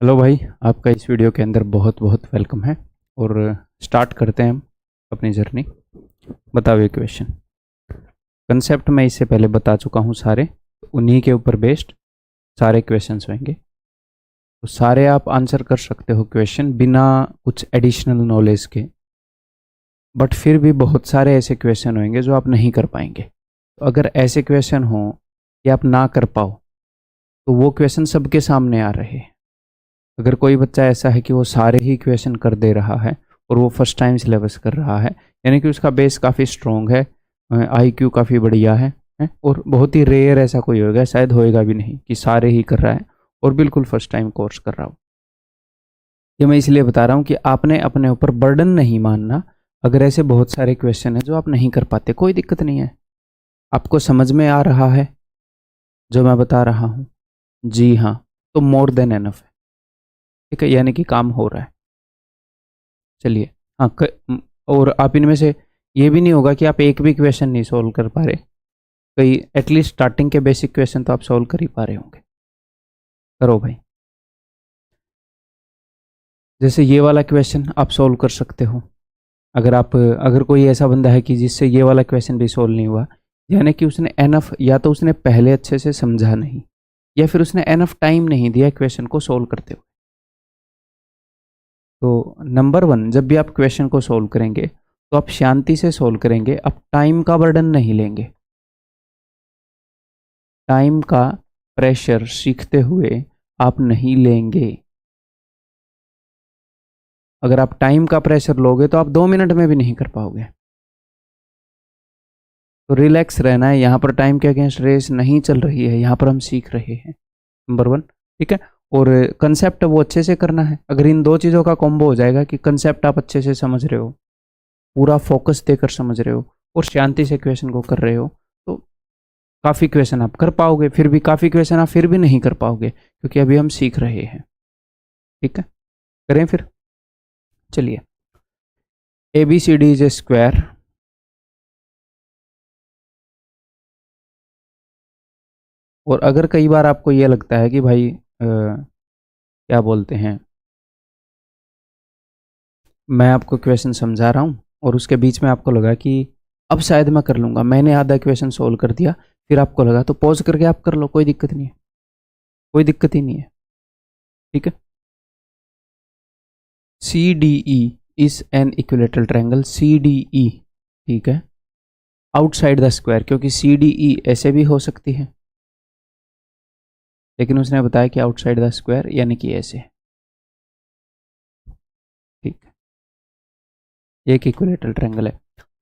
Hello भाई, आपका इस वीडियो के अंदर बहुत बहुत वेलकम है। और स्टार्ट करते हैं हम अपनी जर्नी। बताओ ये क्वेश्चन। कंसेप्ट मैं इससे पहले बता चुका हूँ सारे, उन्हीं के ऊपर बेस्ड सारे क्वेश्चंस होंगे। तो सारे आप आंसर कर सकते हो क्वेश्चन बिना कुछ एडिशनल नॉलेज के। बट फिर भी बहुत सारे ऐसे क्वेश्चन होंगे जो आप नहीं कर पाएंगे। तो अगर ऐसे क्वेश्चन हो कि आप ना कर पाओ, तो वो क्वेश्चन सबके सामने आ रहे हैं। अगर कोई बच्चा ऐसा है कि वो सारे ही क्वेश्चन कर दे रहा है और वो फर्स्ट टाइम सिलेबस कर रहा है, यानी कि उसका बेस काफ़ी स्ट्रॉन्ग है, आईक्यू काफ़ी बढ़िया है। और बहुत ही रेयर ऐसा कोई होगा, शायद होएगा भी नहीं, कि सारे ही कर रहा है और बिल्कुल फर्स्ट टाइम कोर्स कर रहा हो। ये मैं इसलिए बता रहा हूँ कि आपने अपने ऊपर बर्डन नहीं मानना। अगर ऐसे बहुत सारे क्वेश्चन हैं जो आप नहीं कर पाते, कोई दिक्कत नहीं है। आपको समझ में आ रहा है जो मैं बता रहा हूँ? जी हाँ, तो मोर देन एनफ है। ठीक है, यानी कि काम हो रहा है। चलिए। हाँ, और आप इनमें से ये भी नहीं होगा कि आप एक भी क्वेश्चन नहीं सोल्व कर पा रहे। कई एटलीस्ट स्टार्टिंग के बेसिक क्वेश्चन तो आप सोल्व कर ही पा रहे होंगे। करो भाई। जैसे ये वाला क्वेश्चन आप सोल्व कर सकते हो। अगर कोई ऐसा बंदा है कि जिससे ये वाला क्वेश्चन भी सोल्व नहीं हुआ, यानी कि उसने एनफ, या तो उसने पहले अच्छे से समझा नहीं, या फिर उसने एनफ टाइम नहीं दिया क्वेश्चन को सोल्व करते हुए। तो नंबर वन, जब भी आप क्वेश्चन को सोल्व करेंगे तो आप शांति से सोल्व करेंगे, आप टाइम का बर्डन नहीं लेंगे। टाइम का प्रेशर सीखते हुए आप नहीं लेंगे। अगर आप टाइम का प्रेशर लोगे तो आप 2 मिनट में भी नहीं कर पाओगे। तो रिलैक्स रहना है, यहाँ पर टाइम के अगेंस्ट रेस नहीं चल रही है, यहाँ पर हम सीख रहे हैं। Number one. ठीक है। और कंसेप्ट वो अच्छे से करना है। अगर इन दो चीज़ों का कॉम्बो हो जाएगा कि कंसेप्ट आप अच्छे से समझ रहे हो, पूरा फोकस देकर समझ रहे हो, और शांति से क्वेश्चन को कर रहे हो, तो काफ़ी क्वेश्चन आप कर पाओगे। फिर भी काफ़ी क्वेश्चन आप फिर भी नहीं कर पाओगे, क्योंकि अभी हम सीख रहे हैं। ठीक है, करें फिर। चलिए। A B C D is a square. और अगर कई बार आपको ये लगता है कि भाई क्या बोलते हैं, मैं आपको क्वेश्चन समझा रहा हूँ और उसके बीच में आपको लगा कि अब शायद मैं कर लूँगा, मैंने आधा क्वेश्चन सोल्व कर दिया, फिर आपको लगा, तो पॉज करके आप कर लो, कोई दिक्कत नहीं है। कोई दिक्कत ही नहीं है। ठीक है। C D E is an equilateral triangle, C D E. ठीक है। आउटसाइड द स्क्वायर, क्योंकि सी डी ई ऐसे भी हो सकती है, लेकिन उसने बताया कि आउटसाइड द स्क्वायर, यानी कि ऐसे। ठीक है। ये एक इक्विलेटरल ट्रायंगल है।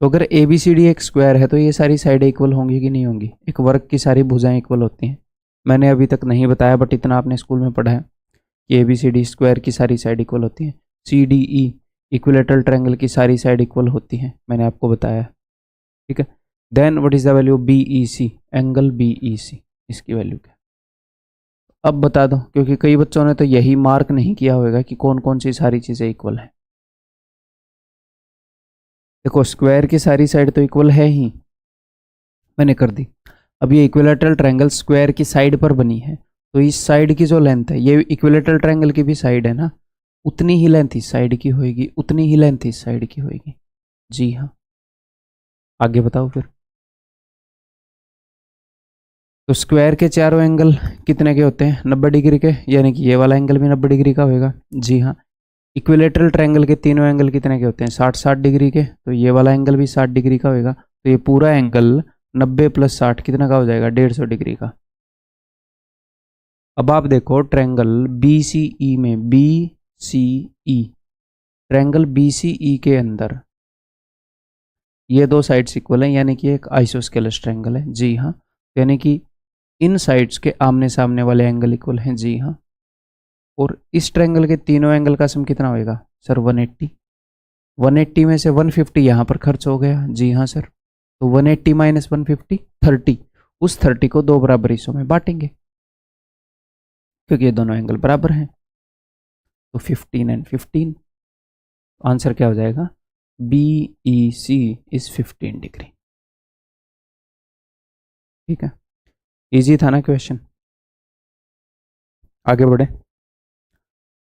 तो अगर ए बी सी डी एक स्क्वायर है, तो ये सारी साइडें इक्वल होंगी कि नहीं होंगी? एक वर्ग की सारी भुजाएं इक्वल होती हैं। मैंने अभी तक नहीं बताया, बट इतना आपने स्कूल में पढ़ा है कि A B C D square की सारी साइड इक्वल होती हैं। C D E equilateral triangle की सारी साइड इक्वल होती हैं, मैंने आपको बताया। ठीक है। Then what is the value B E C, angle B E C, इसकी वैल्यू क्या? अब बता दो, क्योंकि कई बच्चों ने तो यही मार्क नहीं किया होगा कि कौन कौन सी सारी चीज़ें इक्वल हैं। देखो, स्क्वायर की सारी साइड तो इक्वल है ही, मैंने कर दी। अब ये इक्विलेटरल ट्रायंगल स्क्वायर की साइड पर बनी है, तो इस साइड की जो लेंथ है, ये इक्विलेटरल ट्रायंगल की भी साइड है ना, उतनी ही लेंथ इस साइड की होगी, उतनी ही लेंथ इस साइड की होगी। जी हाँ। आगे बताओ फिर। तो स्क्वायर के चारों एंगल कितने के होते हैं? 90 डिग्री के, यानी कि ये वाला एंगल भी 90 डिग्री का होगा। जी हाँ। इक्विलेटरल ट्रायंगल के तीनों एंगल कितने के होते हैं? 60-60 डिग्री के, तो ये वाला एंगल भी 60 डिग्री का होगा। तो ये पूरा एंगल 90 + 60 कितना का हो जाएगा? 150 डिग्री का। अब आप देखो ट्रायंगल बी सी ई में, बी सी ई, ट्रायंगल बी सी ई के अंदर ये दो साइड्स इक्वल हैं, यानी कि एक आइसोस्केलस ट्रायंगल है। जी हाँ। यानी कि इन साइड्स के आमने सामने वाले एंगल इक्वल हैं। जी हाँ। और इस ट्रायंगल के तीनों एंगल का सम कितना होएगा सर? 180। 180 में से 150 यहाँ पर खर्च हो गया। जी हाँ सर। तो 180 - 150, 30। उस 30 को दो बराबर हिस्सों में बांटेंगे, क्योंकि ये दोनों एंगल बराबर हैं। तो 15 और 15, आंसर क्या हो जाएगा? B E C is 15 degree. ठीक है। इजी था ना क्वेश्चन? आगे बढ़े।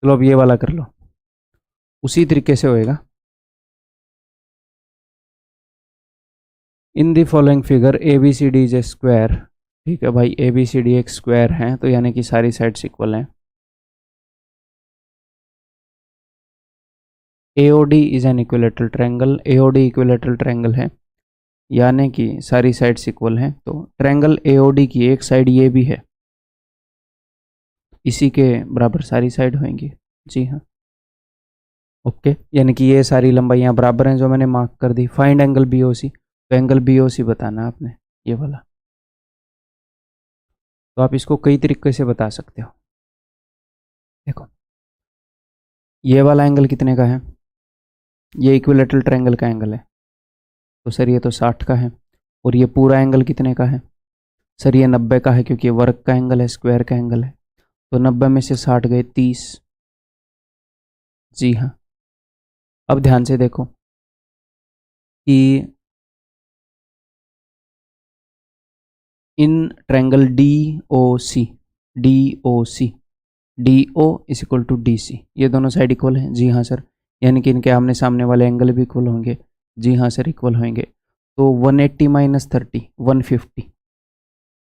चलो अब ये वाला कर लो, उसी तरीके से होएगा। In the following figure A B C D is a square. ठीक है भाई, ए बी सी डी एक स्क्वायर है, तो यानी कि सारी साइड्स इक्वल हैं। AOD is an equilateral triangle, AOD equilateral triangle है, यानी कि सारी साइड्स इक्वल हैं। तो ट्रायंगल AOD की एक साइड ये भी है, इसी के बराबर सारी साइड होंगी। जी हाँ, ओके, यानी कि ये सारी लंबाइयाँ बराबर हैं जो मैंने मार्क कर दी। फाइंड एंगल BOC, तो एंगल BOC बताना आपने, ये वाला। तो आप इसको कई तरीके से बता सकते हो। देखो, ये वाला एंगल कितने का है, ये इक्विलेटरल ट्रायंगल का एंगल है, तो सर ये तो 60 का है। और ये पूरा एंगल कितने का है, सर ये 90 का है, क्योंकि ये वर्ग का एंगल है, स्क्वायर का एंगल है। तो 90 में से 60 गए 30। जी हाँ, अब ध्यान से देखो कि in triangle DOC, DOC, DO is equal to DC, ये दोनों साइड इक्वल हैं। जी हाँ सर, यानी कि इनके आमने सामने वाले एंगल भी इक्वल होंगे। जी हाँ सर, इक्वल होंगे। तो 180 माइनस 30 150,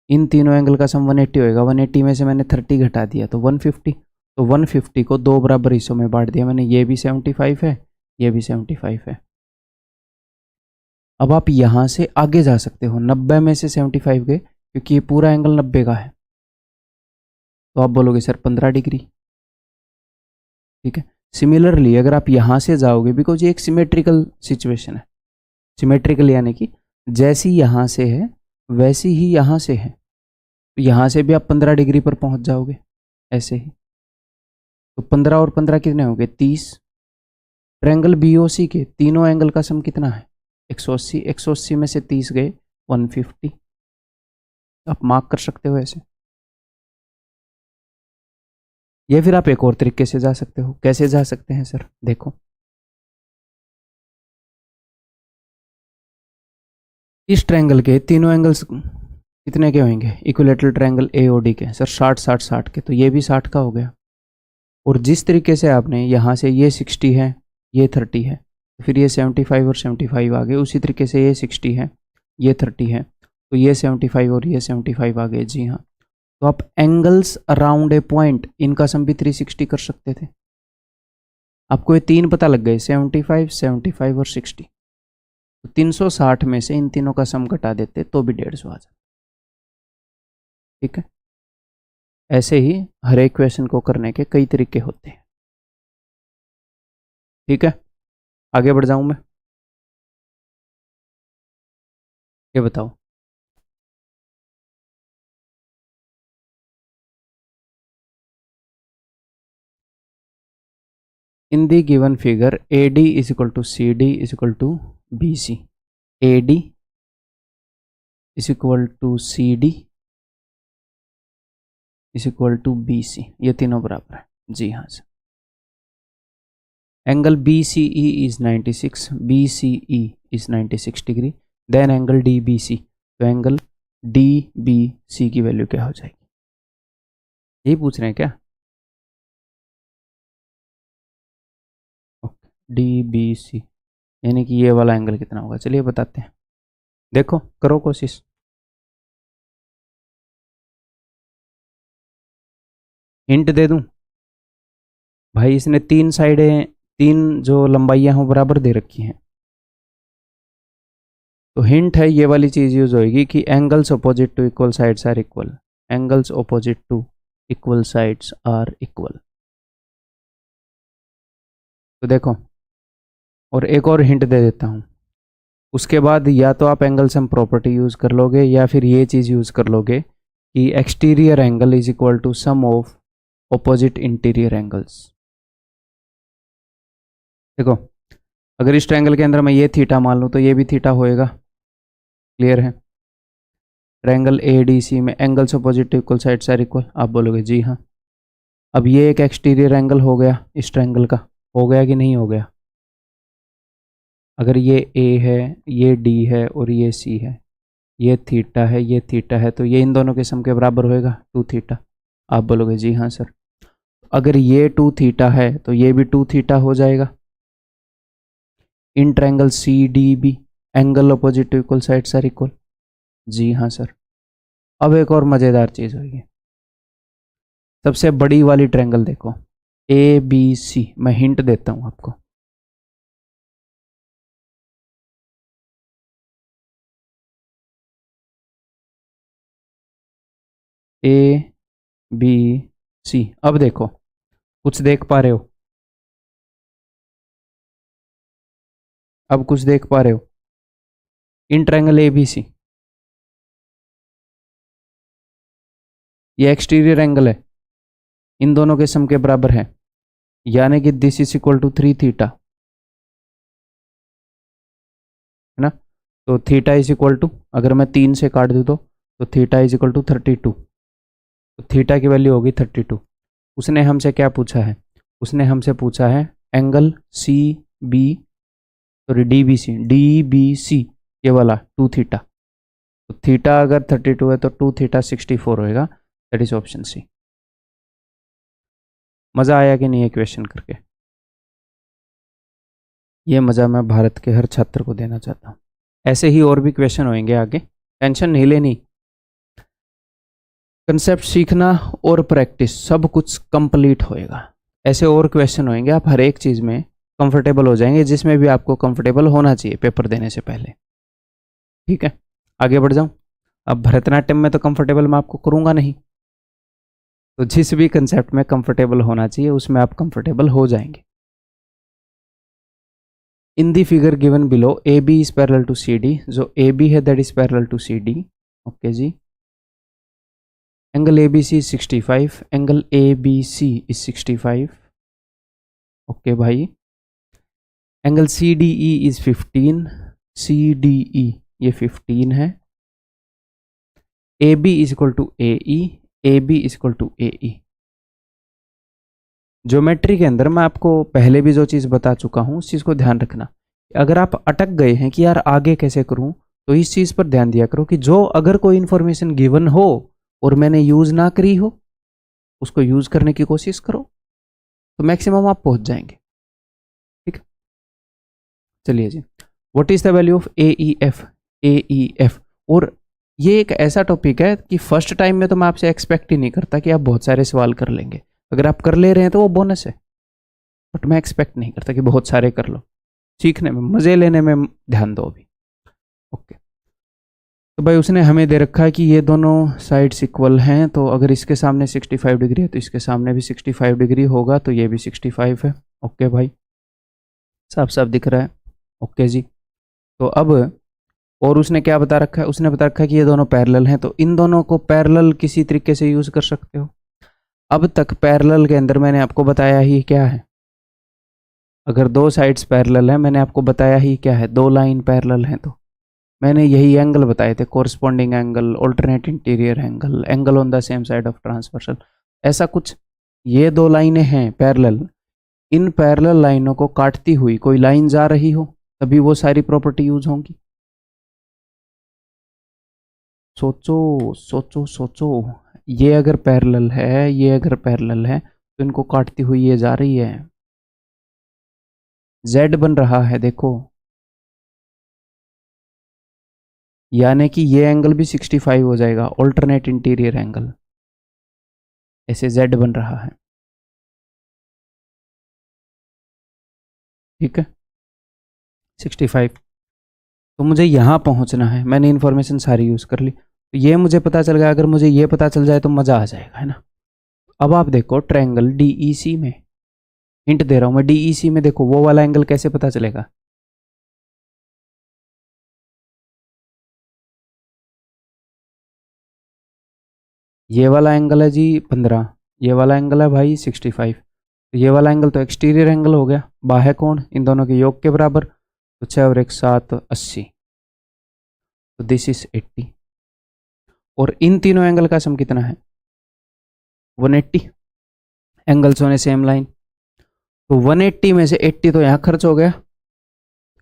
इन तीनों एंगल का सम 180 होएगा। 180 में से मैंने 30 घटा दिया तो 150, तो 150 को दो बराबर हिस्सों में बांट दिया मैंने, ये भी 75 है, ये भी 75 है। अब आप यहाँ से आगे जा सकते हो, 90 में से 75 गए, क्योंकि ये पूरा एंगल 90 का है, तो आप बोलोगे सर 15 डिग्री। ठीक है, सिमिलरली अगर आप यहाँ से जाओगे, बिकॉज ये एक सिमेट्रिकल सिचुएशन है, सिमेट्रिकल यानी कि जैसी यहाँ से है वैसी ही यहाँ से है, तो यहाँ से भी आप 15 डिग्री पर पहुँच जाओगे ऐसे ही। तो 15 और 15 कितने हो गए, 30। ट्रायंगल BOC के तीनों एंगल का सम कितना है, 180। 180 में से 30 गए 150। आप मार्क कर सकते हो ऐसे, या फिर आप एक और तरीके से जा सकते हो। कैसे जा सकते हैं सर, देखो, इस ट्रायंगल के तीनों एंगल्स कितने के होंगे, इक्विलेटरल ट्रायंगल AOD के सर 60 60 60 के, तो ये भी 60 का हो गया। और जिस तरीके से आपने यहाँ से ये 60 है, ये 30 है, तो फिर ये 75 और 75 आ गए। उसी तरीके से ये 60 है, ये 30 है, तो ये 75 और ये 75 आ गए। जी हाँ, तो आप एंगल्स अराउंड ए पॉइंट, इनका सम भी 360 कर सकते थे। आपको ये तीन पता लग गए, 75 75 और 60, तो 360 में से इन तीनों का सम घटा देते तो भी 150 आ जाता। ठीक है, ऐसे ही हर एक क्वेश्चन को करने के कई तरीके होते हैं। ठीक है, आगे बढ़ जाऊं मैं, ये बताओ, in the given figure AD is equal to CD is equal to BC, AD is equal to CD is equal to BC, ये तीनों बराबर है। जी हाँ sir, angle BCE is 96, BCE is 96 degree, then angle DBC, तो angle DBC की value क्या हो जाएगी, यही पूछ रहे हैं क्या। DBC यानी कि ये वाला एंगल कितना होगा, चलिए बताते हैं। देखो, करो कोशिश। हिंट दे दूं भाई, इसने तीन साइडें, तीन जो लंबाइयां हो बराबर दे रखी हैं, तो हिंट है ये वाली चीज यूज होगी कि angles opposite to equal sides are equal, angles opposite to equal sides are equal. तो देखो, और एक और हिंट दे देता हूँ, उसके बाद या तो आप एंगल सम प्रॉपर्टी यूज कर लोगे, या फिर ये चीज यूज कर लोगे कि exterior angle is equal to sum of opposite interior angles. देखो, अगर इस ट्रायंगल के अंदर मैं ये थीटा मान लूँ तो ये भी थीटा होएगा, क्लियर है। ट्रायंगल ADC में angles opposite to equal sides are equal, आप बोलोगे जी हाँ। अब ये एक एक्सटीरियर एंगल हो गया इस ट्रायंगल का, हो गया कि नहीं हो गया। अगर ये A है, ये D है और ये C है, ये थीटा है, ये थीटा है, तो ये इन दोनों के सम के बराबर होएगा 2 थीटा, आप बोलोगे जी हाँ सर। अगर ये 2 थीटा है तो ये भी 2 थीटा हो जाएगा। In triangle C D B angle opposite to equal sides are equal. जी हाँ सर। अब एक और मज़ेदार चीज़ होगी, सबसे बड़ी वाली ट्रायंगल देखो, ए बी सी। मैं हिंट देता हूँ आपको, ए बी सी। अब देखो, कुछ देख पा रहे हो? अब कुछ देख पा रहे हो? इन ट्रायंगल ए बी सी, ये एक्सटीरियर एंगल है, इन दोनों के सम के बराबर है, यानी कि this is equal to 3 theta, है ना। तो थीटा इज इक्वल टू, अगर मैं 3 से काट दूँ तो थीटा इज इक्वल टू 32। तो थीटा की वैल्यू होगी 32। उसने हमसे क्या पूछा है? उसने हमसे पूछा है angle C B, sorry D B C, ये वाला 2 थीटा। तो थीटा अगर 32 है तो 2 थीटा 64 होएगा। That is option C. मज़ा आया कि नहीं ये क्वेश्चन करके? ये मज़ा मैं भारत के हर छात्र को देना चाहता हूँ। ऐसे ही और भी क्वेश्चन होंगे आगे, टेंशन नहीं लेनी। कंसेप्ट सीखना और प्रैक्टिस सब कुछ कंप्लीट होएगा। ऐसे और क्वेश्चन होंगे, आप हर एक चीज़ में कंफर्टेबल हो जाएंगे, जिसमें भी आपको कंफर्टेबल होना चाहिए पेपर देने से पहले। ठीक है, आगे बढ़ जाऊं। अब भरतनाट्यम में तो कंफर्टेबल मैं आपको करूंगा नहीं, तो जिस भी कंसेप्ट में कंफर्टेबल होना चाहिए उसमें आप कंफर्टेबल हो जाएंगे। In the figure given below A B is parallel to C D, जो ए बी है that is parallel to C D. Okay जी। Angle A B C is 65, angle A B C is 65। Okay भाई। Angle C D E is 15, C D E ये 15 है। A B is equal to A E, A B is equal to A E. Geometry के अंदर मैं आपको पहले भी जो चीज़ बता चुका हूँ उस चीज़ को ध्यान रखना। अगर आप अटक गए हैं कि यार आगे कैसे करूँ, तो इस चीज़ पर ध्यान दिया करो कि जो अगर कोई इन्फॉर्मेशन गिवन हो और मैंने यूज़ ना करी हो, उसको यूज़ करने की कोशिश करो, तो मैक्सिमम आप पहुँच जाएंगे। ठीक है, चलिए जी। What is the value of A E F? A E F. और ये एक ऐसा टॉपिक है कि फर्स्ट टाइम में तो मैं आपसे एक्सपेक्ट ही नहीं करता कि आप बहुत सारे सवाल कर लेंगे। अगर आप कर ले रहे हैं तो वो बोनस है, बट मैं एक्सपेक्ट नहीं करता कि बहुत सारे कर लो। सीखने में, मज़े लेने में ध्यान दो अभी। ओके, तो भाई उसने हमें दे रखा है कि ये दोनों साइड्स इक्वल हैं, तो अगर इसके सामने 65 डिग्री है तो इसके सामने भी 65 डिग्री होगा, तो ये भी 65 है। ओके भाई, साफ साफ दिख रहा है। ओके जी। तो अब और उसने क्या बता रखा है? उसने बता रखा है कि ये दोनों पैरेलल हैं, तो इन दोनों को पैरेलल किसी तरीके से यूज़ कर सकते हो। अब तक पैरेलल के अंदर मैंने आपको बताया ही क्या है, अगर दो साइड्स पैरेलल हैं, मैंने आपको बताया ही क्या है, दो लाइन पैरेलल हैं, तो मैंने यही एंगल बताए थे, corresponding angle, alternate interior angle, angle on the same side of transversal, ऐसा कुछ। ये दो लाइनें हैं पैरेलल, इन पैरेलल लाइनों को काटती हुई कोई लाइन जा रही हो तभी वो सारी प्रॉपर्टी यूज होंगी। सोचो सोचो सोचो, ये अगर पैरेलल है, ये अगर पैरेलल है, तो इनको काटती हुई ये जा रही है, जेड बन रहा है देखो, यानी कि ये एंगल भी 65 हो जाएगा, ऑल्टरनेट इंटीरियर एंगल, ऐसे जेड बन रहा है। ठीक है, 65। तो मुझे यहाँ पहुँचना है, मैंने इन्फॉर्मेशन सारी यूज़ कर ली, तो ये मुझे पता चल गया। अगर मुझे ये पता चल जाए तो मज़ा आ जाएगा, है ना। अब आप देखो ट्रायंगल डीईसी में, हिंट दे रहा हूँ मैं, डीईसी में देखो वो वाला एंगल कैसे पता चलेगा? ये वाला एंगल है जी 15, ये वाला एंगल है भाई 65, तो ये वाला एंगल तो एक्सटीरियर एंगल हो गया, बाह्य कोण इन दोनों के योग के बराबर, तो 6 और 1 7 80, तो दिस इज 80। और इन तीनों एंगल का सम कितना है? 180। एंगल्स होने सेम लाइन, तो 180 में से 80 तो यहाँ खर्च हो गया,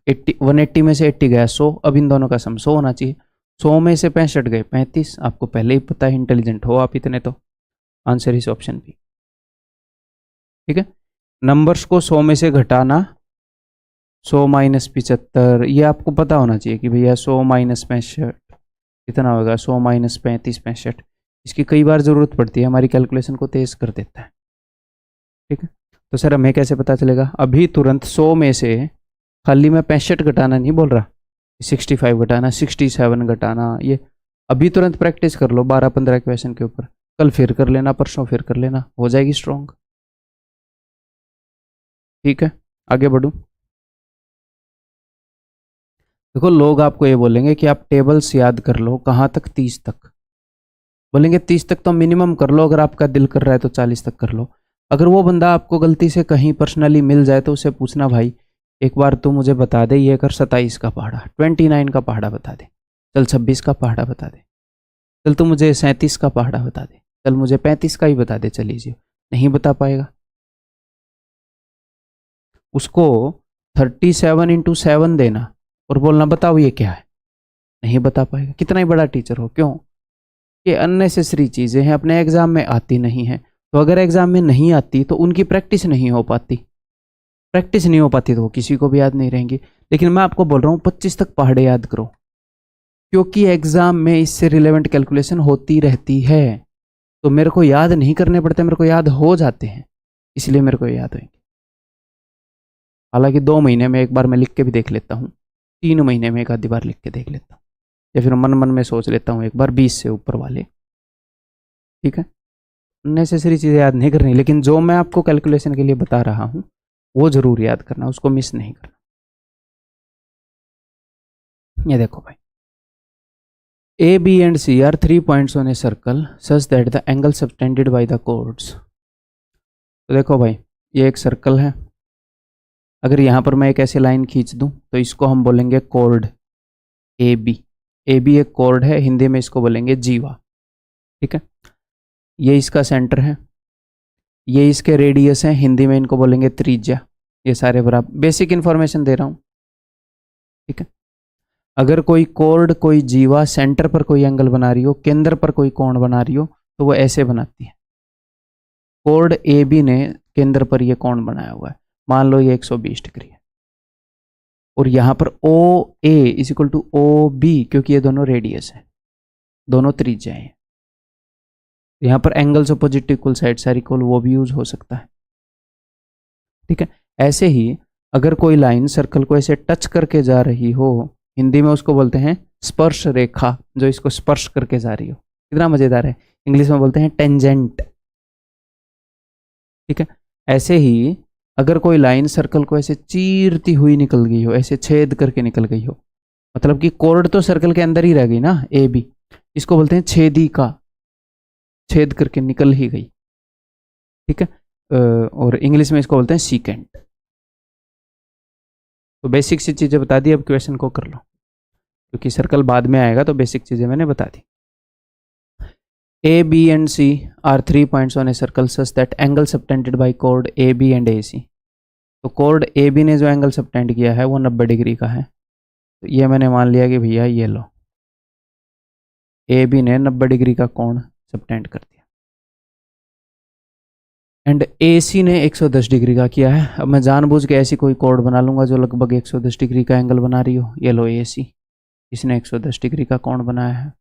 180 में से 80 गया 100, अब इन दोनों का सम 100 होना चाहिए। 100 में से 65 गए 35, आपको पहले ही पता है, इंटेलिजेंट हो आप इतने तो। आंसर इस ऑप्शन बी। ठीक है, नंबर्स को 100 में से घटाना, 100 माइनस 75, ये आपको पता होना चाहिए कि भैया 100 माइनस 65 कितना होगा, 100 माइनस 35 65। इसकी कई बार ज़रूरत पड़ती है, हमारी कैलकुलेशन को तेज़ कर देता है। ठीक है, तो सर हमें कैसे पता चलेगा, अभी तुरंत 100 में से खाली मैं 65 घटाना नहीं बोल रहा, 65 घटाना, 67 घटाना, ये अभी तुरंत प्रैक्टिस कर लो 12-15 क्वेश्चन के ऊपर, कल फिर कर लेना, परसों फिर कर लेना, हो जाएगी स्ट्रॉन्ग। ठीक है, आगे बढ़ूँ। देखो लोग आपको ये बोलेंगे कि आप टेबल्स याद कर लो, कहाँ तक, 30 तक। बोलेंगे 30 तक तो मिनिमम कर लो, अगर आपका दिल कर रहा है तो 40 तक कर लो। अगर वो बंदा आपको गलती से कहीं पर्सनली मिल जाए तो उसे पूछना, भाई एक बार तू मुझे बता दे, ये कर 27 का पहाड़ा, 29 का पहाड़ा बता दे, चल 26 का पहाड़ा बता दे, चल तू मुझे 37 का पहाड़ा बता दे, चल मुझे 35 का ही बता दे, चल लीजिए। नहीं बता पाएगा। उसको 37 इंटू 7 देना और बोलना बताओ ये क्या है, नहीं बता पाएगा, कितना ही बड़ा टीचर हो। क्यों? ये अननेसेसरी चीज़ें हैं, अपने एग्जाम में आती नहीं हैं। तो अगर एग्जाम में नहीं आती तो उनकी प्रैक्टिस नहीं हो पाती, प्रैक्टिस नहीं हो पाती तो वो किसी को भी याद नहीं रहेंगी। लेकिन मैं आपको बोल रहा हूँ 25 तक पहाड़े याद करो, क्योंकि एग्जाम में इससे रिलेवेंट कैलकुलेशन होती रहती है। तो मेरे को याद नहीं करने पड़ते, मेरे को याद हो जाते हैं, इसलिए मेरे को याद होंगे। हालांकि 2 महीने में एक बार मैं लिख के भी देख लेता हूँ, 3 महीने में एक आधी बार लिख के देख लेता हूँ, या फिर मन मन में सोच लेता हूँ एक बार 20 से ऊपर वाले। ठीक है, नेसेसरी चीज़ें याद नहीं करनी, लेकिन जो मैं आपको कैलकुलेशन के लिए बता रहा हूँ वो जरूर याद करना, उसको मिस नहीं करना। ये देखो भाई, A, B and C are 3 points on a circle such that the angle subtended by the chords। तो देखो भाई, ये एक सर्कल है, अगर यहाँ पर मैं एक ऐसी लाइन खींच दूँ तो इसको हम बोलेंगे chord A B. A B एक कॉर्ड है, हिंदी में इसको बोलेंगे जीवा। ठीक है, ये इसका सेंटर है, ये इसके रेडियस हैं, हिंदी में इनको बोलेंगे त्रिज्या। ये सारे बराबर, बेसिक इन्फॉर्मेशन दे रहा हूँ। ठीक है, अगर कोई कॉर्ड, कोई जीवा सेंटर पर कोई एंगल बना रही हो, केंद्र पर कोई कोण बना रही हो, तो वो ऐसे बनाती है। कॉर्ड ए बी ने केंद्र पर ये कोण बनाया हुआ है, मान लो ये 120 डिग्री है, और यहाँ पर O A is equal to O B, क्योंकि ये दोनों रेडियस है, दोनों त्रिज्याएं हैं। यहाँ पर angles opposite equal side are equal, वो भी यूज हो सकता है। ठीक है, ऐसे ही अगर कोई लाइन सर्कल को ऐसे टच करके जा रही हो, हिंदी में उसको बोलते हैं स्पर्श रेखा, जो इसको स्पर्श करके जा रही हो। कितना मजेदार है, इंग्लिश में बोलते हैं टेंजेंट। ठीक है, ऐसे ही अगर कोई लाइन सर्कल को ऐसे चीरती हुई निकल गई हो, ऐसे छेद करके निकल गई हो, मतलब कि कॉर्ड तो सर्कल के अंदर ही रह गई ना ए बी, इसको बोलते हैं छेदिका, छेद करके निकल ही गई। ठीक है, और इंग्लिश में इसको बोलते हैं सीकेंट। तो बेसिक सी चीज़ें बता दी, अब क्वेश्चन को कर लो, क्योंकि सर्कल बाद में आएगा, तो बेसिक चीज़ें मैंने बता दी। A, B and C are 3 points on a circle such that angle subtended by chord AB and AC। तो chord AB ने जो एंगल सबटेंड किया है वो 90 डिग्री का है। तो ये मैंने मान लिया कि भैया ये लो, AB ने 90 डिग्री का कोण सबटेंड कर दिया, एंड AC ने 110 डिग्री का किया है। अब मैं जानबूझ के ऐसी कोई कोड बना लूंगा जो लगभग 110 डिग्री का एंगल बना रही हो। ये लो AC, इसने 110 डिग्री का कोण बनाया है,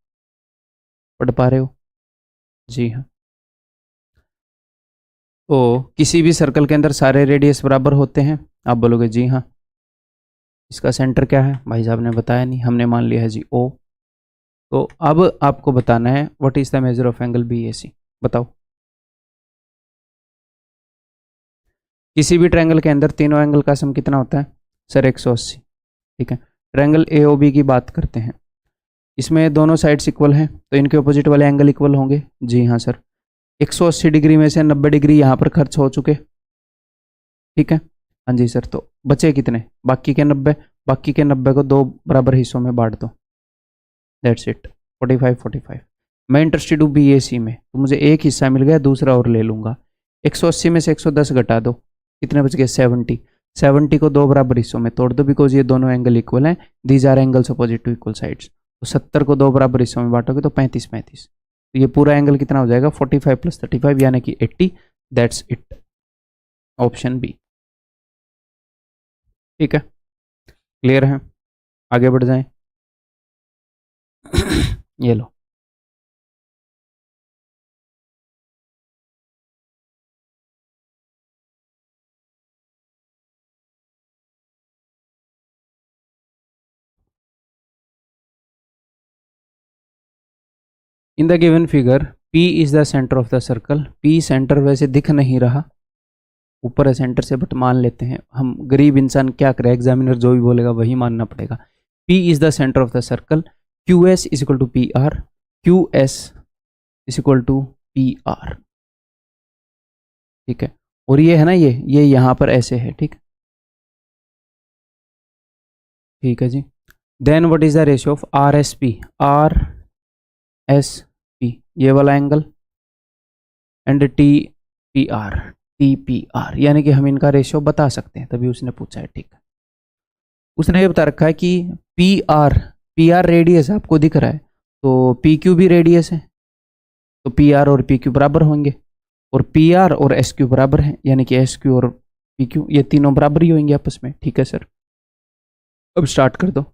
पढ़ पा रहे हो? जी हाँ। तो किसी भी सर्कल के अंदर सारे रेडियस बराबर होते हैं, आप बोलोगे जी हाँ। इसका सेंटर क्या है भाई साहब ने बताया नहीं, हमने मान लिया है जी O। तो अब आपको बताना है what is the measure of angle BAC, बताओ। किसी भी ट्रायंगल के अंदर तीनों एंगल का सम कितना होता है सर? 180। ठीक है, ट्रायंगल AOB की बात करते हैं, इसमें दोनों साइड्स इक्वल हैं, तो इनके अपोजिट वाले एंगल इक्वल होंगे। जी हाँ सर, 180 डिग्री में से 90 डिग्री यहाँ पर खर्च हो चुके। ठीक है, हाँ जी सर, तो बचे कितने? बाकी के 90, बाकी के 90 को 2 बराबर हिस्सों में बांट दो, दैट्स इट, 45 45। मैं इंटरेस्टेड हूँ BAC में, तो मुझे एक हिस्सा मिल गया, दूसरा और ले लूँगा। 180 में से 110 घटा दो, कितने बच गए? 70। 70 को 2 बराबर हिस्सों में तोड़ दो, बिकॉज ये दोनों एंगल इक्वल हैं, these are angles opposite to equal sides. तो 70 को 2 बराबर हिस्सों में बांटोगे तो 35 35, तो ये पूरा एंगल कितना हो जाएगा? 45 + 35 यानी कि 80, दैट्स इट। Option B. ठीक है, क्लियर है? आगे बढ़ जाएं। ये लो, in the given figure P is the centre of the circle. P centre वैसे दिख नहीं रहा, ऊपर है सेंटर से, बट मान लेते हैं हम, गरीब इंसान क्या करे, एग्जामिनर जो भी बोलेगा वही मानना पड़ेगा। P is the centre of the circle, QS is equal to PR, QS is equal to PR। ठीक है, और ये है ना, ये यहाँ पर ऐसे है। ठीक है जी। Then what is the ratio of RSP, RSP ये वाला एंगल, एंड TPR, यानी कि हम इनका रेशियो बता सकते हैं, तभी उसने पूछा है। ठीक है, उसने ये बता रखा है कि PR रेडियस आपको दिख रहा है, तो PQ भी रेडियस है, तो PR और PQ बराबर होंगे, और PR और SQ बराबर है, यानी कि SQ और PQ ये तीनों बराबर ही होंगे आपस में। ठीक है सर, अब स्टार्ट कर दो।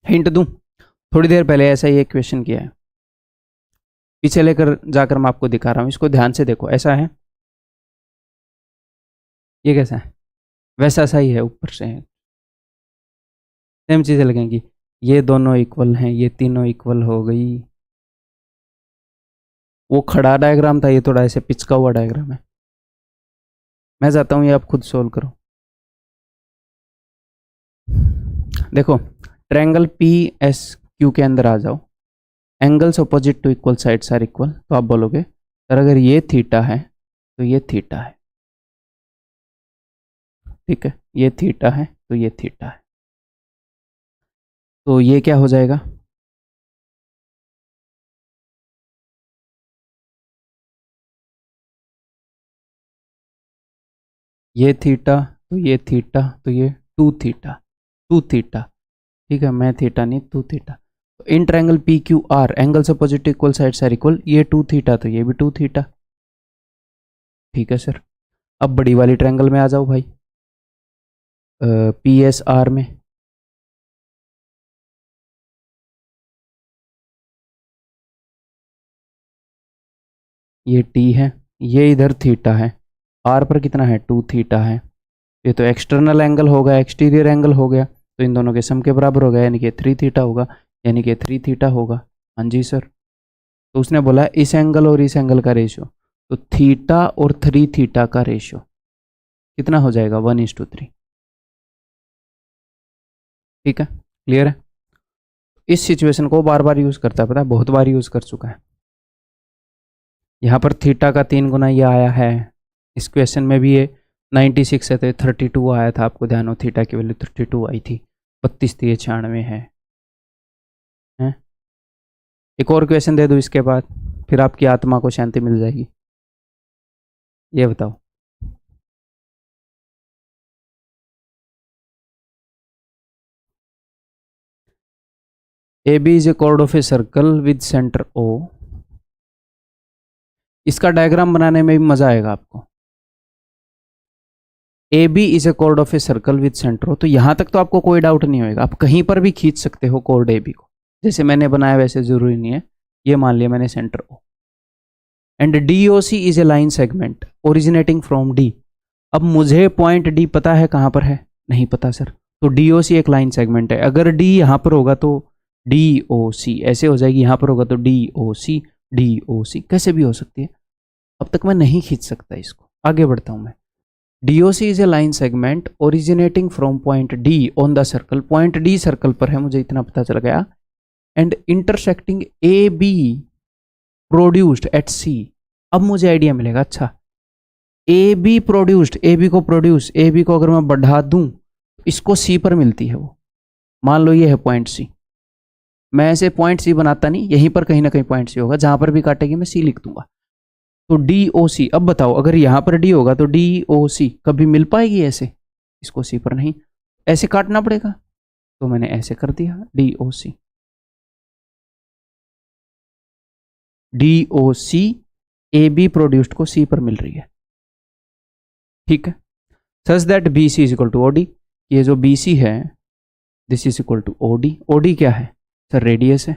हिंट दूं, थोड़ी देर पहले ऐसा ही एक क्वेश्चन किया है, पीछे लेकर जाकर मैं आपको दिखा रहा हूं, इसको ध्यान से देखो। ऐसा है, ये कैसा है, वैसा सा ही है, ऊपर से है, सेम चीजें लगेंगी। ये दोनों इक्वल हैं, ये तीनों इक्वल हो गई। वो खड़ा डायग्राम था, ये थोड़ा ऐसे पिचका हुआ डायग्राम है। मैं चाहता हूं ये आप खुद सोल्व करो। देखो, ट्रायंगल PSQ के अंदर आ जाओ, angles opposite to equal sides are equal, तो आप बोलोगे सर अगर ये थीटा है तो ये थीटा है। ठीक है, ये थीटा है तो ये थीटा है, तो ये क्या हो जाएगा, ये थीटा तो ये थीटा, तो ये टू थीटा, टू थीटा। ठीक है, मैं थीटा नहीं, टू थीटा। तो in triangle PQR angles opposite to equal sides are equal, ये टू थीटा तो ये भी टू थीटा। ठीक है सर, अब बड़ी वाली ट्रायंगल में आ जाओ भाई, PSR में। ये T है, ये इधर थीटा है, R पर कितना है, टू थीटा है। ये तो एक्सटर्नल एंगल हो गया, एक्सटीरियर एंगल हो गया, तो इन दोनों के सम के बराबर हो गया, यानी कि थ्री थीटा होगा, यानी कि थ्री थीटा होगा। हाँ जी सर, तो उसने बोला इस एंगल और इस एंगल का रेशियो, तो थीटा और थ्री थीटा का रेशियो कितना हो जाएगा, 1:3। ठीक है, क्लियर है? इस सिचुएशन को बार बार यूज करता है, पता है, बहुत बार यूज कर चुका है। यहाँ पर थीटा का 3 गुना ये आया है, इस क्वेश्चन में भी ये 96 है तो 32 आया था, आपको ध्यान हो, थीटा की वैल्यू 32 आई थी, 32 थी, ये 96 है। एक और क्वेश्चन दे दो इसके बाद, फिर आपकी आत्मा को शांति मिल जाएगी। ये बताओ, AB is a chord of a circle with centre O। इसका डायग्राम बनाने में भी मजा आएगा आपको। AB is a chord of a circle with centre O, तो यहां तक तो आपको कोई डाउट नहीं होगा, आप कहीं पर भी खींच सकते हो कॉर्ड AB को, जैसे मैंने बनाया वैसे जरूरी नहीं है। ये मान लिया मैंने centre O, and DOC is a line segment originating from D। अब मुझे पॉइंट D पता है कहां पर है, नहीं पता सर, तो DOC एक लाइन सेगमेंट है। अगर D यहां पर होगा तो DOC ऐसे हो जाएगी, यहां पर होगा तो DOC, DOC कैसे भी हो सकती है। अब तक मैं नहीं खींच सकता इसको, आगे बढ़ता हूं मैं। DOC is a line segment originating from point D on the circle, point D circle पर है, मुझे इतना पता चल गया, and intersecting AB produced at C। अब मुझे आइडिया मिलेगा, अच्छा AB प्रोड्यूस्ड, AB को प्रोड्यूस, AB को अगर मैं बढ़ा दूं इसको C पर मिलती है वो, मान लो ये है पॉइंट C। मैं ऐसे पॉइंट C बनाता नहीं, यहीं पर कहीं ना कहीं पॉइंट C होगा, जहां पर भी काटेगी मैं C लिख दूंगा, तो DOC। अब बताओ अगर यहां पर D होगा तो DOC कभी मिल पाएगी ऐसे, इसको C पर नहीं, ऐसे काटना पड़ेगा, तो मैंने ऐसे कर दिया DOC। DOC AB प्रोड्यूस्ड को C पर मिल रही है, ठीक है, such that B C is equal to O, D जो बी सी है this is equal to O. O D है सर? रेडियस है।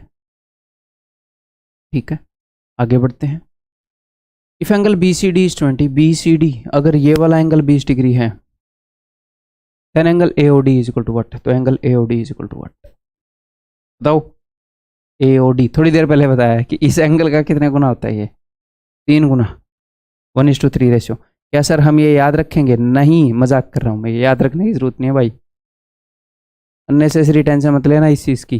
ठीक है, आगे बढ़ते हैं। इफ angle B C D is 20, B C D अगर ये वाला एंगल 20 डिग्री है, then angle A O D is equal to what? तो angle A O D is equal to what? बताओ। ए ओ डी थोड़ी देर पहले बताया है कि इस एंगल का कितने गुना होता है? ये 3 गुना, 1:3 रेशियो। क्या सर हम ये याद रखेंगे? नहीं, मजाक कर रहा हूँ मैं, ये याद रखने की जरूरत नहीं है भाई, अननेसेसरी टेंशन मत लेना इस चीज़ की।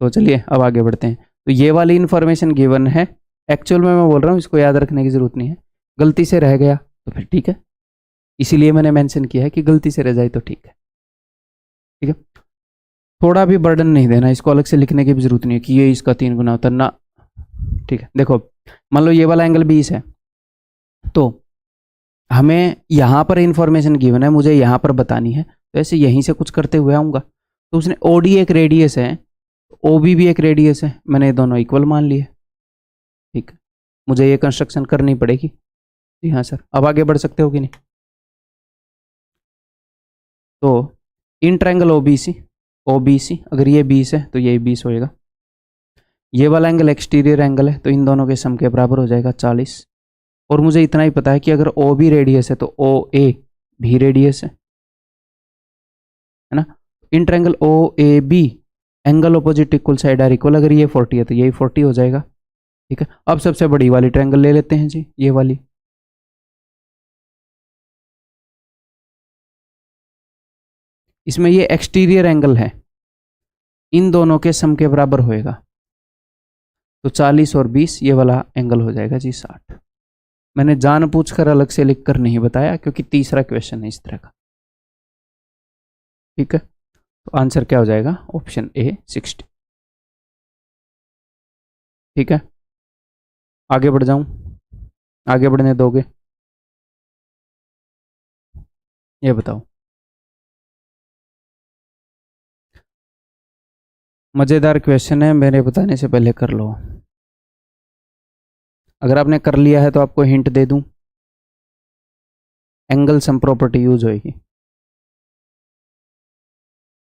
तो चलिए अब आगे बढ़ते हैं। तो ये वाली इंफॉर्मेशन गिवन है, एक्चुअल में मैं बोल रहा हूँ इसको याद रखने की जरूरत नहीं है। गलती से रह गया तो फिर ठीक है, इसीलिए मैंने मेंशन किया है कि गलती से रह जाए तो ठीक है। ठीक है, थोड़ा भी बर्डन नहीं देना, इसको अलग से लिखने की भी जरूरत नहीं है कि ये इसका 3 गुना होता है ना। ठीक है, देखो मान लो ये वाला एंगल 20 है, तो हमें यहाँ पर इंफॉर्मेशन गिवन है, मुझे यहाँ पर बतानी है, तो ऐसे यहीं से कुछ करते हुए आऊँगा। तो उसने ओडी एक रेडियस है, ओ बी भी एक रेडियस है, मैंने ये दोनों इक्वल मान लिए। ठीक है, मुझे ये कंस्ट्रक्शन करनी पड़ेगी। जी हाँ सर, अब आगे बढ़ सकते हो कि नहीं? तो in triangle O B C अगर ये 20 है तो ये 20 होएगा। ये वाला एंगल एक्सटीरियर एंगल है, तो इन दोनों के सम के बराबर हो जाएगा 40। और मुझे इतना ही पता है कि अगर ओ बी रेडियस है तो ओ ए भी रेडियस है ना। In triangle O A B angle opposite equal side are equal, अगर ये 40 है तो यही 40 हो जाएगा। ठीक है, अब सबसे बड़ी वाली ट्रायंगल ले लेते हैं जी, ये वाली। इसमें ये एक्सटीरियर एंगल है, इन दोनों के सम के बराबर होएगा, तो 40 और 20 ये वाला एंगल हो जाएगा जी 60। मैंने जानबूझकर अलग से लिखकर नहीं बताया क्योंकि तीसरा क्वेश्चन है इस तरह का। ठीक है, तो आंसर क्या हो जाएगा? Option A 60। ठीक है, आगे बढ़ जाऊं? आगे बढ़ने दोगे? ये बताओ। मजेदार क्वेश्चन है, मेरे बताने से पहले कर लो। अगर आपने कर लिया है तो आपको हिंट दे दूं, एंगल सम प्रॉपर्टी यूज होएगी।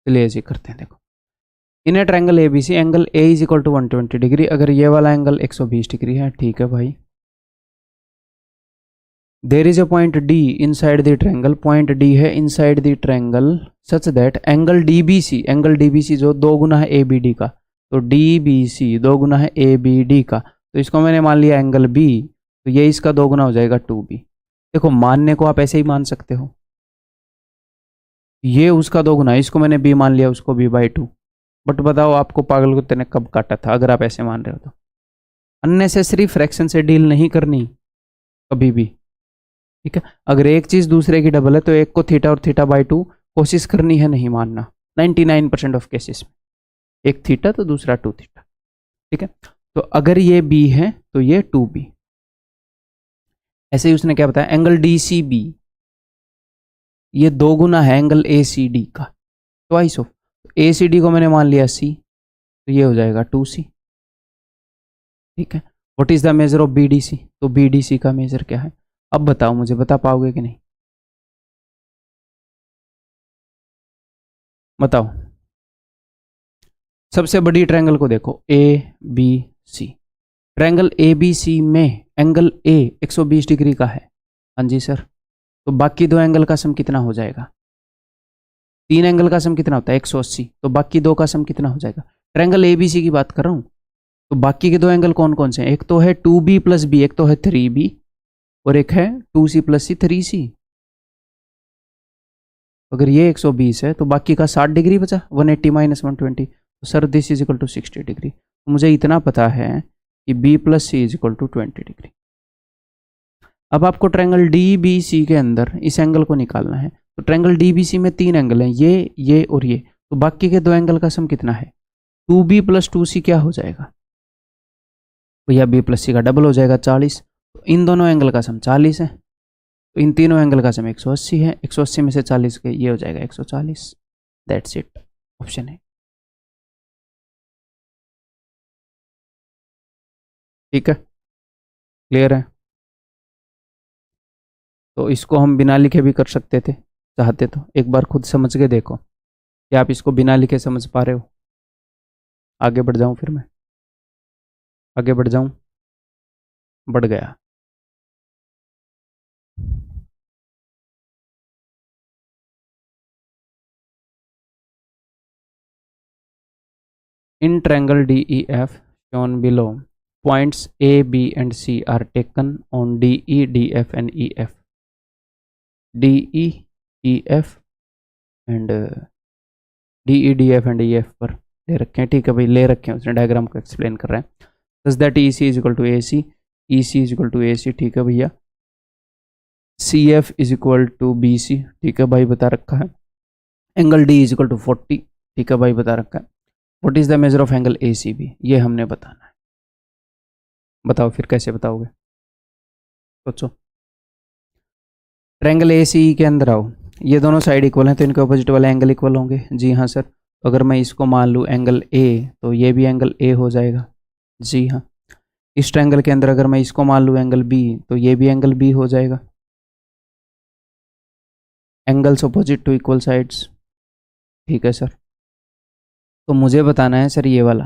चलिए ऐसे करते हैं, देखो in a triangle A B C angle A is equal to 120 degree, अगर ये वाला एंगल 120 डिग्री है, ठीक है भाई। There is a point D inside the triangle, point D है inside the triangle such that angle D B C, angle D B C जो 2 गुना है ए बी डी का, तो डी बी सी 2 गुना है ए बी डी का, तो इसको मैंने मान लिया एंगल बी, तो ये इसका 2 गुना हो जाएगा 2b। देखो मानने को आप ऐसे ही मान सकते हो, ये उसका 2 गुना है, इसको मैंने b मान लिया, उसको b/2। बट बताओ आपको पागल कुत्ते ने कब काटा था अगर आप ऐसे मान रहे हो तो? अननेसेसरी फ्रैक्शन से डील नहीं करनी कभी भी। ठीक है, अगर एक चीज दूसरे की डबल है तो एक को थीटा और थीटा/2 कोशिश करनी है नहीं मानना। 99% ऑफ केसेस में एक थीटा तो दूसरा 2 थीटा। ठीक है, तो अगर ये b है तो ये 2b। ऐसे ही उसने क्या बताया, एंगल डी सी बी ये 2 गुना है एंगल ए सी डी का, twice of. A C D को मैंने मान लिया c, तो ये हो जाएगा 2c। ठीक है, what is the measure of B D C? तो बी डी सी का मेजर क्या है? अब बताओ मुझे, बता पाओगे कि नहीं? बताओ। सबसे बड़ी ट्रायंगल को देखो, A B C, triangle A B C में एंगल ए 120 डिग्री का है। हाँ जी सर, तो बाकी 2 एंगल का सम कितना हो जाएगा? 3 एंगल का सम कितना होता है? 180, तो बाकी 2 का सम कितना हो जाएगा? ट्रायंगल ए बी सी की बात कर रहा हूँ, तो बाकी के 2 एंगल कौन कौन से हैं? एक तो है 2b प्लस बी, एक तो है 3b, और एक है 2c प्लस सी 3c। अगर ये 120 है तो बाकी का 60 डिग्री बचा, 180 माइनस 120, तो sir this is equal to 60 degree. तो मुझे इतना पता है कि b plus C is equal to 20 degree. अब आपको ट्रायंगल डी बी सी के अंदर इस एंगल को निकालना है, तो ट्रायंगल डी बी सी में 3 एंगल हैं, ये और ये, तो बाकी के 2 एंगल का सम कितना है? 2b प्लस 2c क्या हो जाएगा भैया? b प्लस सी का डबल हो जाएगा 40। तो इन दोनों एंगल का सम 40 है, तो इन तीनों एंगल का सम 180 है, 180 में से 40 के ये हो जाएगा 140। दैट्स इट, ऑप्शन है। ठीक है, क्लियर है? तो इसको हम बिना लिखे भी कर सकते थे चाहते तो। एक बार खुद समझ के देखो कि आप इसको बिना लिखे समझ पा रहे हो। आगे बढ़ जाऊं, फिर मैं आगे बढ़ जाऊं, बढ़ गया। In triangle DEF shown below, points A, B and C are taken on DE, DF and EF. DE, EF and DE, DF and EF पर ले रखे हैं, ठीक है भाई, ले रखे हैं, उसने डायग्राम को एक्सप्लेन कर रहा है। Thus that EC is equal to AC, EC is equal to AC, ठीक है भैया। CF is equal to BC, ठीक है भाई, बता रखा है। Angle D is equal to 40, ठीक है भाई, बता रखा है। What is the measure of angle ACB, ये हमने बताना है। बताओ फिर कैसे बताओगे, सोचो। ट्रायंगल ACE के अंदर आओ, ये दोनों साइड इक्वल हैं तो इनके ऑपोजिट वाले एंगल इक्वल होंगे। जी हाँ सर। अगर मैं इसको मान लूँ एंगल A तो ये भी एंगल A हो जाएगा। जी हाँ। इस ट्रायंगल के अंदर अगर मैं इसको मान लूँ एंगल B तो ये भी एंगल B हो जाएगा। Angles opposite to equal sides, ठीक है सर। तो मुझे बताना है सर ये वाला,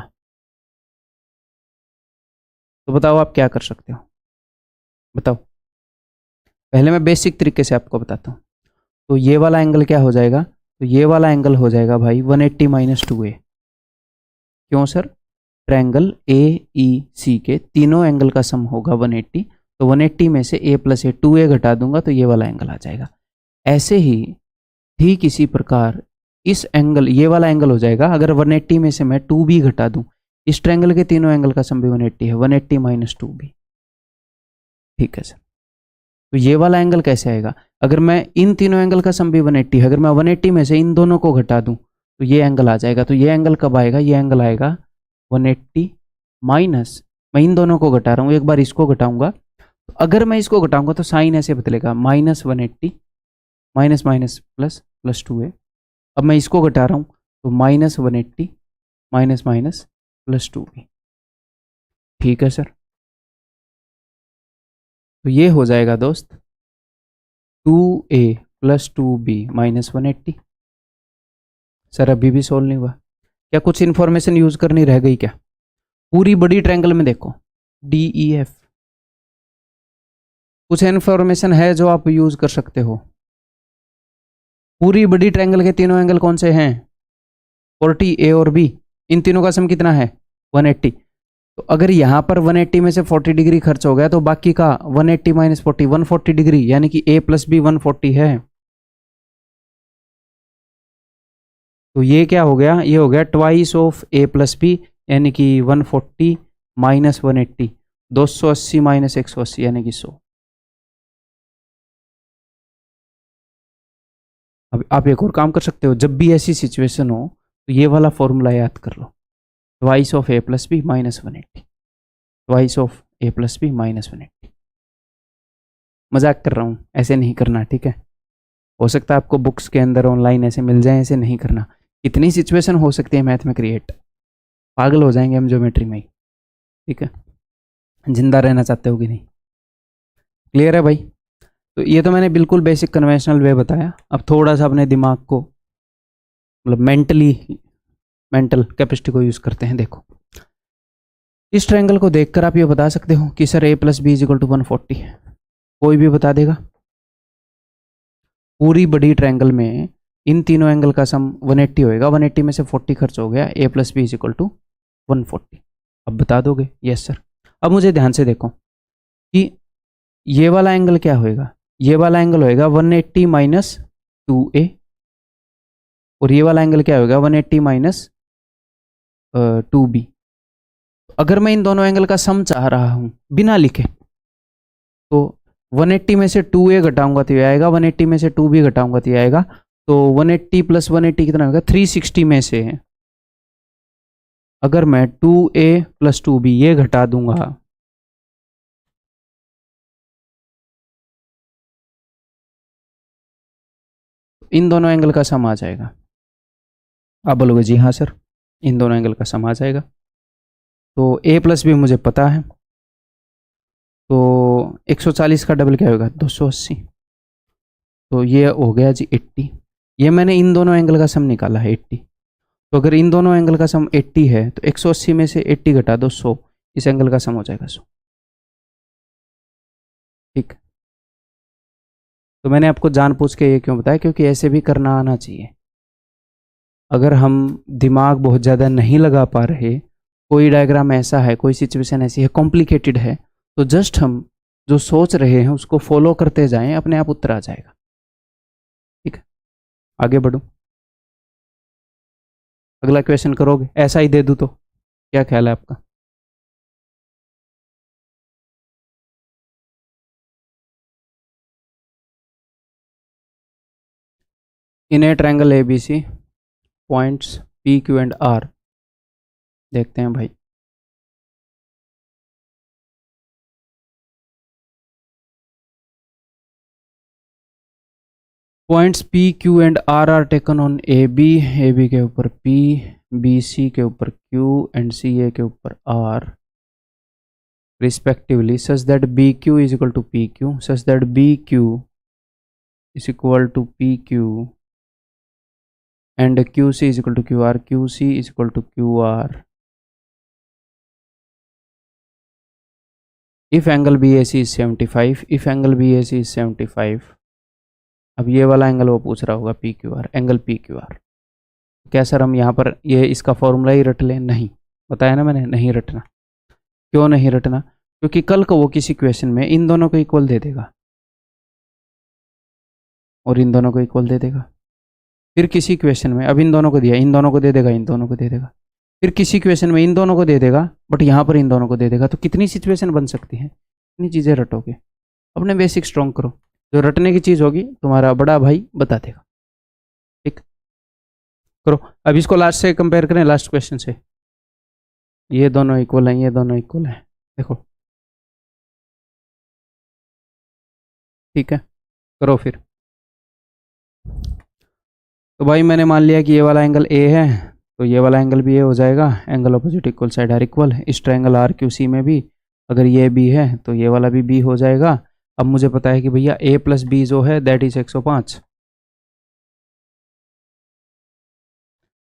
तो बताओ आप क्या कर सकते हो, बताओ। पहले मैं बेसिक तरीके से आपको बताता हूँ। तो ये वाला एंगल क्या हो जाएगा, तो ये वाला एंगल हो जाएगा भाई 180 माइनस 2A। क्यों सर, ट्रायंगल AEC के तीनों एंगल का सम होगा 180, तो 180 में से A प्लस A 2A घटा दूंगा तो ये वाला एंगल आ जाएगा। ऐसे ही ठीक इसी प्रकार इस एंगल, ये वाला एंगल हो जाएगा, अगर 180 में से मैं 2B घटा दूं, इस ट्रायंगल के तीनों एंगल का सम भी 180 है, 180 माइनस 2B, ठीक है सर। तो ये वाला एंगल कैसे आएगा, अगर मैं इन तीनों एंगल का सम भी 180 है, अगर मैं 180 में से इन दोनों को घटा दूं तो ये एंगल आ जाएगा। तो ये एंगल कब आएगा, ये एंगल आएगा 180 माइनस, मैं इन दोनों को घटा रहा हूँ, एक बार इसको घटाऊंगा, तो अगर मैं इसको घटाऊंगा तो साइन ऐसे बदलेगा, minus 180 minus minus plus plus 2A। अब मैं इसको घटा रहा हूँ तो minus 180 minus minus plus 2B, ठीक है सर। तो ये हो जाएगा दोस्त 2A plus 2B minus 180। Sir अभी भी सोल्व नहीं हुआ, क्या कुछ इन्फॉर्मेशन यूज करनी रह गई क्या? पूरी बड़ी ट्रायंगल में देखो DEF, कुछ इन्फॉर्मेशन है जो आप यूज कर सकते हो। पूरी बड़ी ट्रायंगल के तीनों एंगल कौन से हैं, 40 A और B, इन तीनों का सम कितना है 180। तो अगर यहाँ पर 180 में से 40 डिग्री खर्च हो गया तो बाकी का 180 माइनस 40 140 डिग्री, यानी कि A प्लस B 140 है। तो ये क्या हो गया, ये हो गया twice of A plus B, यानी कि 140 माइनस 180, 280 माइनस 180 यानी कि 100। अब आप एक और काम कर सकते हो, जब भी ऐसी सिचुएशन हो तो ये वाला फॉर्मूला याद कर लो, twice of A plus B minus 180, twice of A plus B minus 180। मजाक कर रहा हूँ, ऐसे नहीं करना, ठीक है। हो सकता है आपको बुक्स के अंदर ऑनलाइन ऐसे मिल जाए, ऐसे नहीं करना। कितनी सिचुएशन हो सकती है मैथ में क्रिएट, पागल हो जाएंगे हम ज्योमेट्री में ही, ठीक है। जिंदा रहना चाहते हो कि नहीं, क्लियर है भाई? तो ये तो मैंने बिल्कुल बेसिक कन्वेंशनल वे बताया। अब थोड़ा सा अपने दिमाग को, मतलब मेंटल कैपेसिटी को यूज करते हैं। देखो इस ट्रायंगल को देखकर आप ये बता सकते हो कि sir A plus B is equal to 140, कोई भी बता देगा। पूरी बड़ी ट्रायंगल में इन तीनों एंगल का सम 180 होएगा, 180 में से 40 खर्च हो गया, A plus B is equal to 140। अब बता दोगे? Yes sir. अब मुझे ध्यान से देखो कि ये वाला एंगल क्या होएगा, ये वाला एंगल होएगा 180 माइनस 2A, और ये वाला एंगल क्या होगा 180 माइनस 2B। अगर मैं इन दोनों एंगल का सम चाह रहा हूं बिना लिखे, तो 180 में से 2A घटाऊंगा तो ये आएगा, 180 में से 2B घटाऊंगा तो ये आएगा। तो 180 प्लस 180 कितना होगा 360 में से अगर मैं 2A प्लस 2B ये घटा दूंगा, इन दोनों एंगल का सम आ जाएगा। आप बोलोगे जी हाँ सर, इन दोनों एंगल का सम आ जाएगा। तो A प्लस B मुझे पता है, तो 140 का डबल क्या होगा 280, तो ये हो गया जी 80। ये मैंने इन दोनों एंगल का सम निकाला है 80। तो अगर इन दोनों एंगल का सम 80 है तो 180 में से 80 घटा दो 100, इस एंगल का सम हो जाएगा 100। ठीक। तो मैंने आपको जानबूझ के ये क्यों बताया, क्योंकि ऐसे भी करना आना चाहिए। अगर हम दिमाग बहुत ज़्यादा नहीं लगा पा रहे, कोई डायग्राम ऐसा है, कोई सिचुएशन ऐसी है, कॉम्प्लिकेटेड है, तो जस्ट हम जो सोच रहे हैं उसको फॉलो करते जाएं, अपने आप उत्तर आ जाएगा। ठीक है, आगे बढ़ूं। अगला क्वेश्चन करोगे? ऐसा ही दे दूं तो क्या ख्याल है आपका? In a triangle ABC, points P, Q and R। देखते हैं भाई। Points P, Q and R are taken on AB, AB के ऊपर P, BC के ऊपर Q एंड CA के ऊपर R respectively, such that BQ is equal to PQ, such that BQ is equal to PQ and QC is equal to QR, QC is equal to QR. If angle BAC is 75, if angle BAC is 75, अब ये वाला angle वो पूछ रहा होगा PQR, angle PQR। क्या sir हम यहाँ पर ये इसका फॉर्मूला ही रट लें? नहीं, बताया ना मैंने, नहीं रटना। क्यों नहीं रटना? क्योंकि कल को वो किसी क्वेश्चन में इन दोनों को इक्वल दे देगा और इन दोनों को इक्वल दे देगा। फिर किसी क्वेश्चन में, अब इन दोनों को दिया, इन दोनों को दे देगा, इन दोनों को दे देगा। फिर किसी क्वेश्चन में इन दोनों को दे देगा बट यहाँ पर इन दोनों को दे देगा। तो कितनी सिचुएशन बन सकती है? इतनी चीज़ें रटोगे। अपने बेसिक स्ट्रॉन्ग करो, जो रटने की चीज़ होगी तुम्हारा बड़ा भाई बता देगा। ठीक करो। अब इसको लास्ट से कंपेयर करें, लास्ट क्वेश्चन से। ये दोनों इक्वल हैं, ये दोनों इक्वल हैं, देखो। ठीक है, करो फिर। तो भाई मैंने मान लिया कि ये वाला एंगल ए है, तो ये वाला एंगल भी ए हो जाएगा। Angle opposite equal side are equal. इस ट्रायंगल आर क्यू सी में भी अगर ये बी है तो ये वाला भी बी हो जाएगा। अब मुझे पता है कि भैया ए प्लस बी जो है दैट इज 105।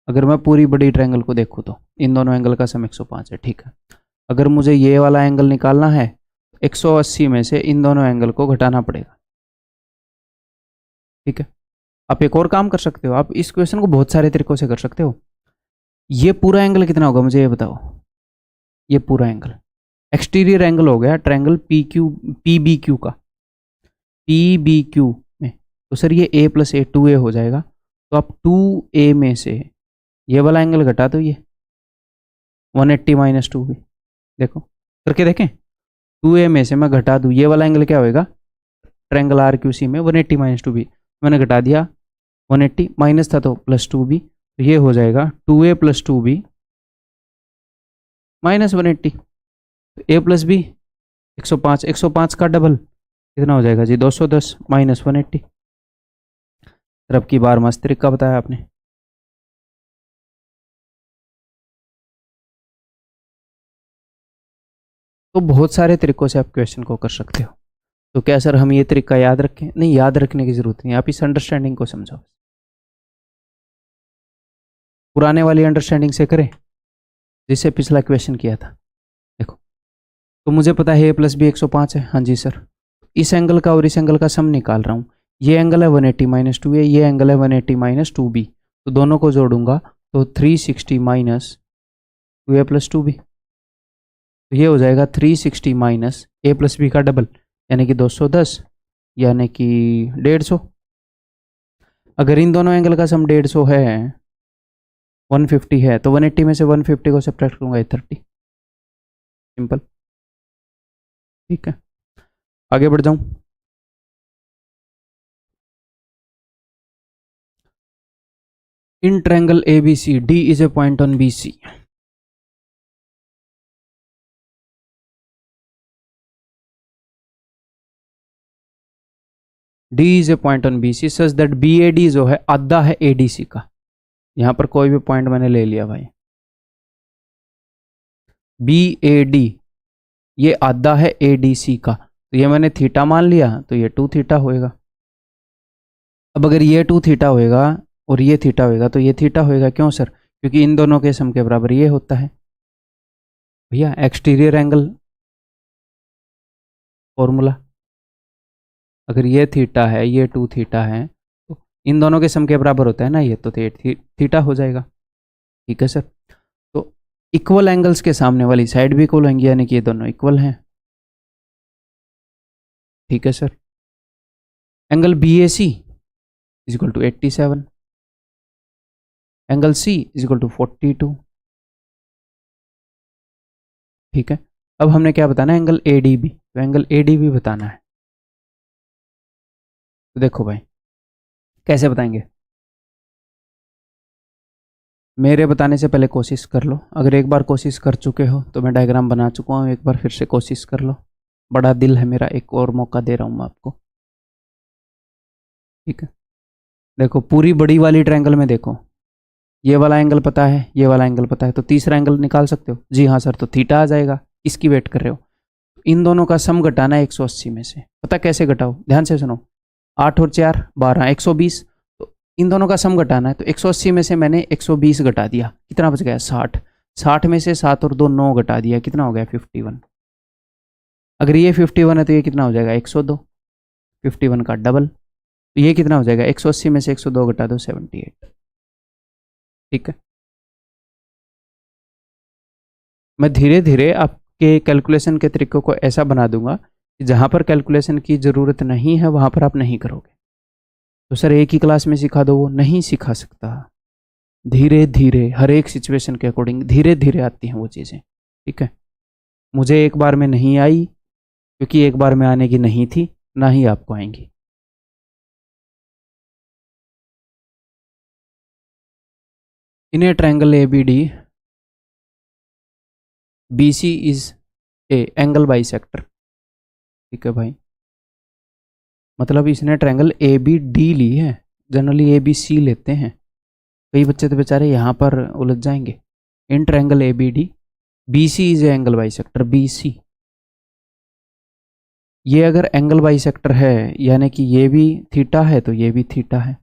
अगर मैं पूरी बड़ी ट्रायंगल को देखूँ तो इन दोनों एंगल का सम 105 है। ठीक है, अगर मुझे ये वाला एंगल निकालना है 180 में से इन दोनों एंगल को घटाना पड़ेगा। ठीक है, आप एक और काम कर सकते हो, आप इस क्वेश्चन को बहुत सारे तरीकों से कर सकते हो। ये पूरा एंगल कितना होगा मुझे ये बताओ? ये पूरा एंगल एक्सटीरियर एंगल हो गया ट्रायंगल PBQ का, PBQ में। तो सर ये A प्लस A 2A हो जाएगा। तो आप 2A में से ये वाला एंगल घटा दो, ये 180 माइनस 2B। देखो करके देखें, 2A में से मैं घटा दूँ, ये वाला एंगल क्या होएगा? ट्रायंगल RQC में 180 माइनस 2B मैंने घटा दिया, 180 माइनस था तो प्लस 2B, तो ये हो जाएगा 2A प्लस 2B माइनस 180। तो A प्लस B 105, 105 का डबल कितना हो जाएगा जी? 210 माइनस 180। अब की बार मस्त तरीका बताया आपने। तो बहुत सारे तरीकों से आप क्वेश्चन को कर सकते हो। तो क्या सर हम ये तरीका याद रखें? नहीं, याद रखने की जरूरत नहीं, आप इस अंडरस्टैंडिंग को समझो। पुराने वाली अंडरस्टैंडिंग से करें जिससे पिछला क्वेश्चन किया था। देखो, तो मुझे पता है A प्लस बी 105 है। हाँ जी सर, इस एंगल का और इस एंगल का सम निकाल रहा हूँ। ये एंगल है 180 माइनस 2A, ये एंगल है 180 माइनस 2B। तो दोनों को जोड़ूंगा तो 360 माइनस 2A प्लस 2B। तो ये हो जाएगा 360 माइनस A प्लस बी का डबल यानी कि 210 यानी कि 150। अगर इन दोनों एंगल का सम 150 है, 150 है, तो 180 में से 150 को सब्ट्रैक्ट करूंगा 30। सिंपल। ठीक है, आगे बढ़ जाऊं। In triangle ABC D is a point on BC। D is a point on BC such that BAD जो है आधा है ADC का। यहां पर कोई भी पॉइंट मैंने ले लिया भाई, BAD ये आधा है ADC का, तो ये मैंने थीटा मान लिया, तो ये 2 थीटा होएगा। अब अगर ये 2 थीटा होएगा और ये थीटा होएगा तो ये थीटा होएगा, क्यों सर? क्योंकि इन दोनों के सम के बराबर ये होता है भैया, एक्सटीरियर एंगल फॉर्मूला। अगर ये थीटा है, ये 2 थीटा है, तो इन दोनों के सम के बराबर होता है ना ये, तो थीटा हो जाएगा। ठीक है सर। तो इक्वल एंगल्स के सामने वाली साइड भी इक्वल होंगी, यानी कि ये दोनों इक्वल हैं। ठीक है sir. Angle B A C is equal to 87, angle C is equal to 42। ठीक है। अब हमने क्या बताना है? Angle A D B. तो एंगल ए डी बी बताना है। तो देखो भाई कैसे बताएंगे, मेरे बताने से पहले कोशिश कर लो। अगर एक बार कोशिश कर चुके हो तो मैं डायग्राम बना चुका हूँ, एक बार फिर से कोशिश कर लो। बड़ा दिल है मेरा, एक और मौका दे रहा हूँ मैं आपको। ठीक है। देखो पूरी बड़ी वाली ट्रायंगल में देखो, ये वाला एंगल पता है, ये वाला एंगल पता है, तो तीसरा एंगल निकाल सकते हो। जी हाँ सर, तो थीटा आ जाएगा। किसकी वेट कर रहे हो? इन दोनों का सम घटाना है 180 में से। पता कैसे घटाओ? ध्यान से सुनो। 8 और 4 12, 120। तो इन दोनों का सम घटाना है, तो 180 में से मैंने 120 घटा दिया, कितना बच गया? 60। 60 में से 7 और 2 9 घटा दिया, कितना हो गया? 51। अगर ये 51 है तो ये कितना हो जाएगा? 102। 51 का डबल। तो ये कितना हो जाएगा? 180 में से 102 घटा दो, 78। ठीक है। मैं धीरे धीरे आपके कैलकुलेशन के तरीकों को ऐसा बना दूंगा कि जहां पर कैलकुलेशन की ज़रूरत नहीं है वहां पर आप नहीं करोगे। तो सर एक ही क्लास में सिखा दो, वो नहीं सिखा सकता। धीरे धीरे हर एक सिचुएशन के अकॉर्डिंग धीरे धीरे आती हैं वो चीज़ें। ठीक है। मुझे एक बार में नहीं आई, क्योंकि एक बार में आने की नहीं थी, ना ही आपको आएंगी। In a triangle A B D, B C is a angle bisector. ठीक है भाई, मतलब इसने ट्रायंगल ए बी डी ली है, जनरली ए बी सी लेते हैं। कई बच्चे तो बेचारे यहाँ पर उलझ जाएंगे। In triangle A B D, B C is a angle bisector, B C. ये अगर एंगल बाइसेक्टर है, यानी कि ये भी थीटा है तो ये भी थीटा है।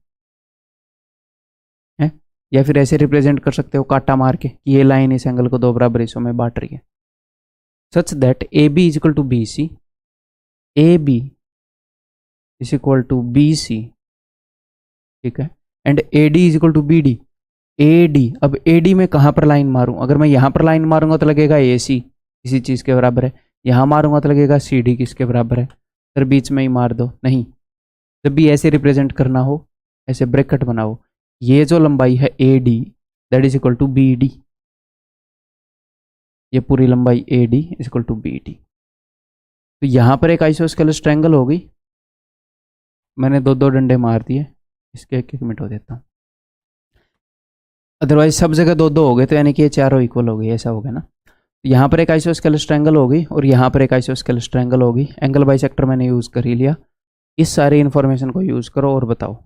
या फिर ऐसे रिप्रेजेंट कर सकते हो काटा मार के कि ये लाइन इस एंगल को 2 बराबर हिस्सों में बांट रही है, such that A B is equal to B C, A B is equal to B C. ठीक है। And A D is equal to B D. A D, अब ए डी में कहाँ पर लाइन मारूं? अगर मैं यहाँ पर लाइन मारूंगा तो लगेगा ए सी किसी चीज़ के बराबर है, यहाँ मारूंगा तो लगेगा सी डी किसके बराबर है? सर बीच में ही मार दो। नहीं, जब भी ऐसे रिप्रेजेंट करना हो ऐसे ब्रैकेट बनाओ, ये जो लंबाई है A D that is equal to B D, ये पूरी लंबाई A D is equal to B D. तो यहाँ पर एक आइसोस्केलस ट्रायंगल होगी। मैंने 2 डंडे मार दिए, इसके 1 मिनट हो देता हूँ। अदरवाइज सब जगह 2 हो गए तो यानी कि ये चारों इक्वल हो गई, ऐसा हो गया ना। यहाँ पर एक आइसोस्केलस ट्रायंगल होगी और यहाँ पर एक आइसोस्केलस ट्रायंगल होगी। एंगल बाइसेक्टर मैंने यूज़ कर ही लिया। इस सारी इन्फॉर्मेशन को यूज़ करो और बताओ।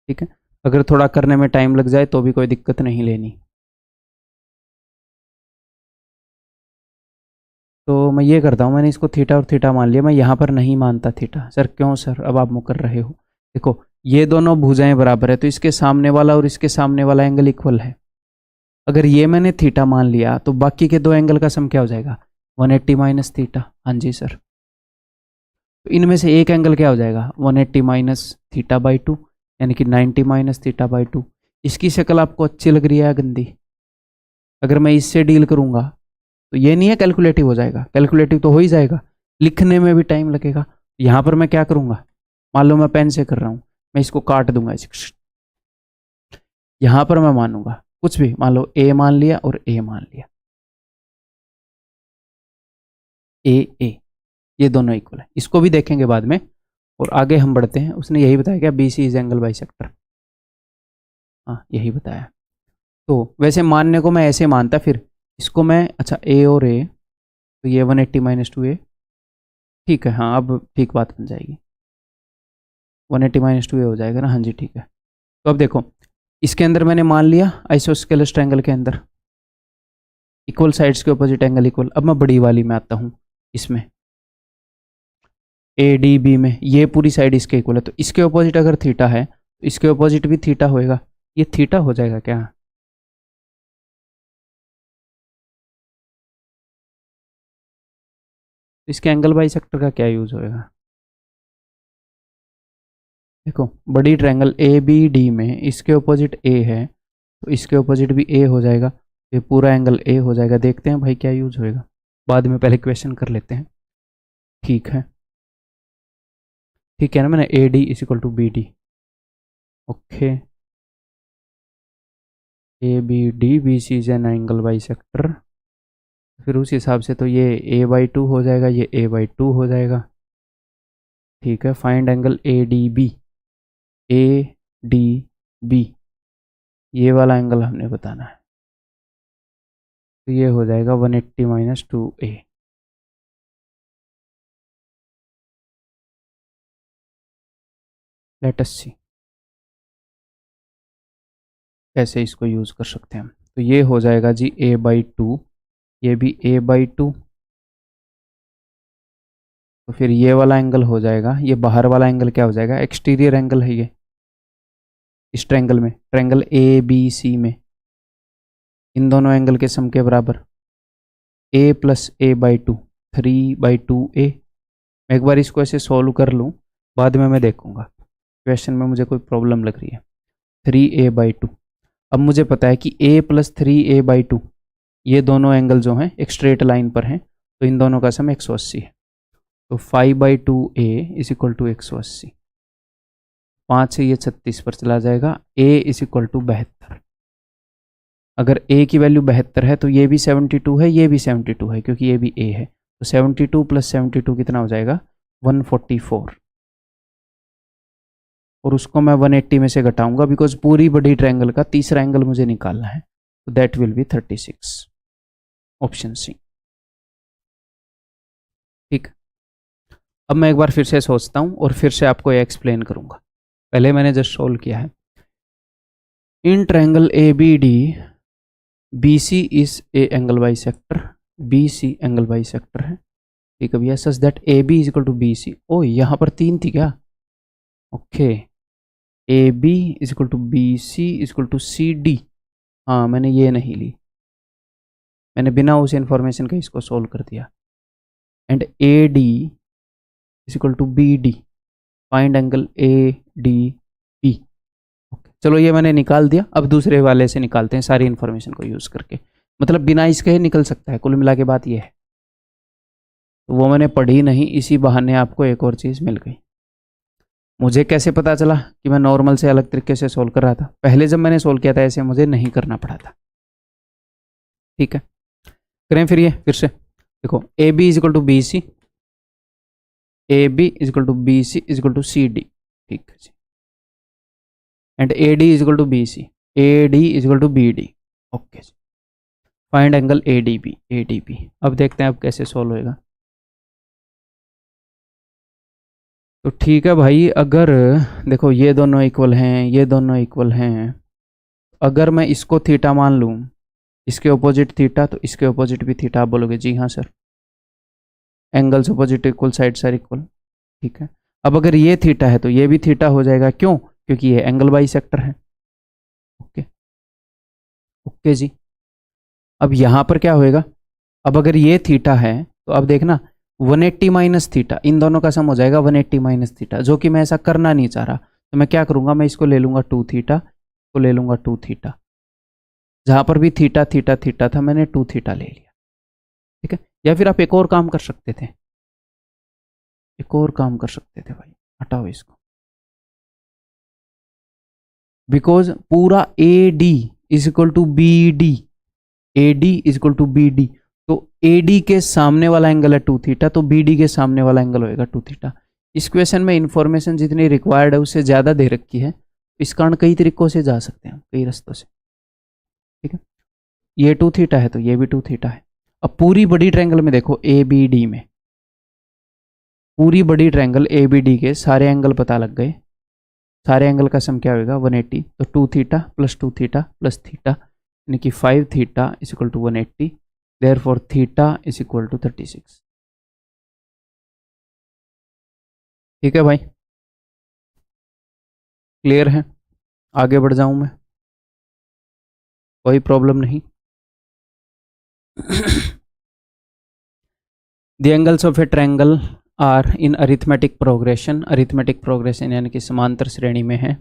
ठीक है। अगर थोड़ा करने में टाइम लग जाए तो भी कोई दिक्कत नहीं लेनी। तो मैं ये करता हूँ, मैंने इसको थीटा और थीटा मान लिया। मैं यहाँ पर नहीं मानता थीटा। सर क्यों सर? अब आप मुकर रहे हो। देखो ये दोनों भुजाएं बराबर है, तो इसके सामने वाला और इसके सामने वाला एंगल इक्वल है। अगर ये मैंने थीटा मान लिया तो बाकी के 2 एंगल का सम क्या हो जाएगा? 180 माइनस थीटा। हाँ जी सर। तो इनमें से एक एंगल क्या हो जाएगा? 180 माइनस थीटा बाई 2, यानी कि 90 माइनस थीटा बाई 2। इसकी शक्ल आपको अच्छी लग रही है या गंदी? अगर मैं इससे डील करूंगा तो ये नहीं है कैलकुलेटिव हो जाएगा, कैलकुलेटिव तो हो ही जाएगा, लिखने में भी टाइम लगेगा। यहाँ पर मैं क्या करूँगा? मान लो मैं पेन से कर रहा हूँ, मैं इसको काट दूंगा ऐसे। यहाँ पर मैं मानूंगा कुछ भी, मान लो ए मान लिया और ए मान लिया, ए ये दोनों इक्वल है। इसको भी देखेंगे बाद में और आगे हम बढ़ते हैं। उसने यही बताया क्या? B C is angle bisector. हाँ यही बताया। तो वैसे मानने को मैं ऐसे मानता, फिर इसको मैं, अच्छा ए और ए, तो ये 180 माइनस 2 ए। ठीक है, हाँ अब ठीक बात बन जाएगी। 180 माइनस 2 ए हो जाएगा ना? हाँ जी ठीक है। तो अब देखो इसके अंदर मैंने मान लिया आइसोस्केलस ट्रायंगल के अंदर इक्वल साइड्स के ऑपोजिट एंगल इक्वल। अब मैं बड़ी वाली में आता हूँ। इसमें ए डी बी में ये पूरी साइड इसके इक्वल है, तो इसके ऑपोजिट अगर थीटा है तो इसके ऑपोजिट भी थीटा होएगा, ये थीटा हो जाएगा क्या? इसके एंगल बाइसेक्टर का क्या यूज होएगा? देखो बड़ी ट्रायंगल ए बी डी में इसके ऑपोजिट ए है तो इसके ऑपोजिट भी ए हो जाएगा, ये पूरा एंगल ए हो जाएगा। देखते हैं भाई क्या यूज होएगा, बाद में पहले क्वेश्चन कर लेते हैं। ठीक है, ठीक है ना, मैंने A D is equal to B D, okay, A B D B C is an angle bisector. फिर उस हिसाब से तो ये ए बाई टू हो जाएगा, ये ए बाई टू हो जाएगा। ठीक है, find angle A D B, A D B, ये वाला एंगल हमने बताना है, तो ये हो जाएगा 180 माइनस 2a। लेट अस सी कैसे इसको यूज कर सकते हैं हम। तो ये हो जाएगा जी a बाई टू, ये भी a बाई टू, तो फिर ये वाला एंगल हो जाएगा, ये बाहर वाला एंगल क्या हो जाएगा, एक्सटीरियर एंगल है ये इस ट्रायंगल में, ट्रायंगल ए बी सी में, इन दोनों एंगल के सम के बराबर a plus A by two, 3/2a। मैं एक बार इसको ऐसे सॉल्व कर लूँ, बाद में मैं देखूंगा क्वेश्चन में मुझे कोई प्रॉब्लम लग रही है। 3a/2, अब मुझे पता है कि a प्लस 3a/2 ये दोनों एंगल जो हैं एक स्ट्रेट लाइन पर हैं, तो इन दोनों का सम 180 है, तो 5/2a इज इक्वल टू 180, 5 से ये 36 पर चला जाएगा, a इज इक्वल टू 72। अगर a की वैल्यू 72 है तो ये भी 72 है, ये भी 72 है, क्योंकि ये भी a है, तो 72 प्लस 72 कितना हो जाएगा, 144, और उसको मैं 180 में से घटाऊंगा बिकॉज पूरी बड़ी ट्रायंगल का तीसरा एंगल मुझे निकालना है, तो that will be 36, option C. ठीक, अब मैं एक बार फिर से सोचता हूं और फिर से आपको ये एक्सप्लेन करूंगा। पहले मैंने जस्ट सोल्व किया है, in triangle A B D B C is a angle bisector, B C angle bisector है, ठीक है भैया, such that A B is equal to B C. ओ यहाँ पर 3 थी क्या, okay, A B is equal to B C is equal to C D, हाँ मैंने ये नहीं ली, मैंने बिना उस इन्फॉर्मेशन के इसको सोल्व कर दिया। And A D is equal to B D, find angle A D B. Okay, चलो ये मैंने निकाल दिया, अब दूसरे वाले से निकालते हैं सारी इन्फॉर्मेशन को यूज़ करके, मतलब बिना इसके निकल सकता है, कुल मिला के बात ये है। तो वो मैंने पढ़ी नहीं, इसी बहाने आपको एक और चीज़ मिल गई। मुझे कैसे पता चला कि मैं नॉर्मल से अलग तरीके से सोल्व कर रहा था, पहले जब मैंने सोल्व किया था ऐसे मुझे नहीं करना पड़ा था। ठीक है, करें फिर ये फिर से, देखो A B is equal to B C, A B is equal to B C is equal to C D, ठीक है जी, and A D is equal to B C, A D is equal to B D, okay जी, find angle A D B, A D B. अब देखते हैं अब कैसे solve होएगा। तो ठीक है भाई, अगर देखो ये दोनों इक्वल हैं, ये दोनों इक्वल हैं, अगर मैं इसको थीटा मान लूँ, इसके ऑपोजिट थीटा, तो इसके ऑपोजिट भी थीटा, आप बोलोगे जी हाँ sir, angles opposite equal, side side equal, ठीक है। अब अगर ये थीटा है तो ये भी थीटा हो जाएगा, क्यों, क्योंकि ये एंगल बाइसेक्टर है, ओके, ओके जी। अब यहाँ पर क्या होएगा, अब अगर ये थीटा है तो अब देखना 180 माइनस थीटा, इन दोनों का सम हो जाएगा 180 माइनस थीटा, जो कि मैं ऐसा करना नहीं चाह रहा, तो मैं क्या करूँगा, मैं इसको ले लूँगा 2 थीटा, तो ले लूँगा 2 थीटा, जहाँ पर भी थीटा थीटा थीटा था मैंने 2 थीटा ले लिया, ठीक है। या फिर आप एक और काम कर सकते थे, एक और काम कर सकते थे भाई, हटाओ इसको, बिकॉज पूरा A D is equal to B D, A D is equal to B D, तो ए डी के सामने वाला एंगल है 2 थीटा, तो बी डी के सामने वाला एंगल होएगा 2 थीटा। इस क्वेश्चन में इंफॉर्मेशन जितनी रिक्वायर्ड है उससे ज़्यादा दे रखी है, इस कारण कई तरीकों से जा सकते हैं, कई रास्तों से, ठीक है। ये 2 थीटा है तो ये भी 2 थीटा है। अब पूरी बड़ी ट्रायंगल में देखो ए बी डी में, पूरी बड़ी ट्रायंगल ए बी डी के सारे एंगल पता लग गए, सारे एंगल का सम क्या होगा 180, तो 2 theta plus 2 theta plus theta, यानी कि 5 theta is equal to 180, therefore theta is equal to 36। ठीक है भाई, क्लियर है? आगे बढ़ जाऊं मैं, कोई प्रॉब्लम नहीं। The angles of a triangle are in arithmetic progression, arithmetic progression यानी कि समांतर श्रेणी में है।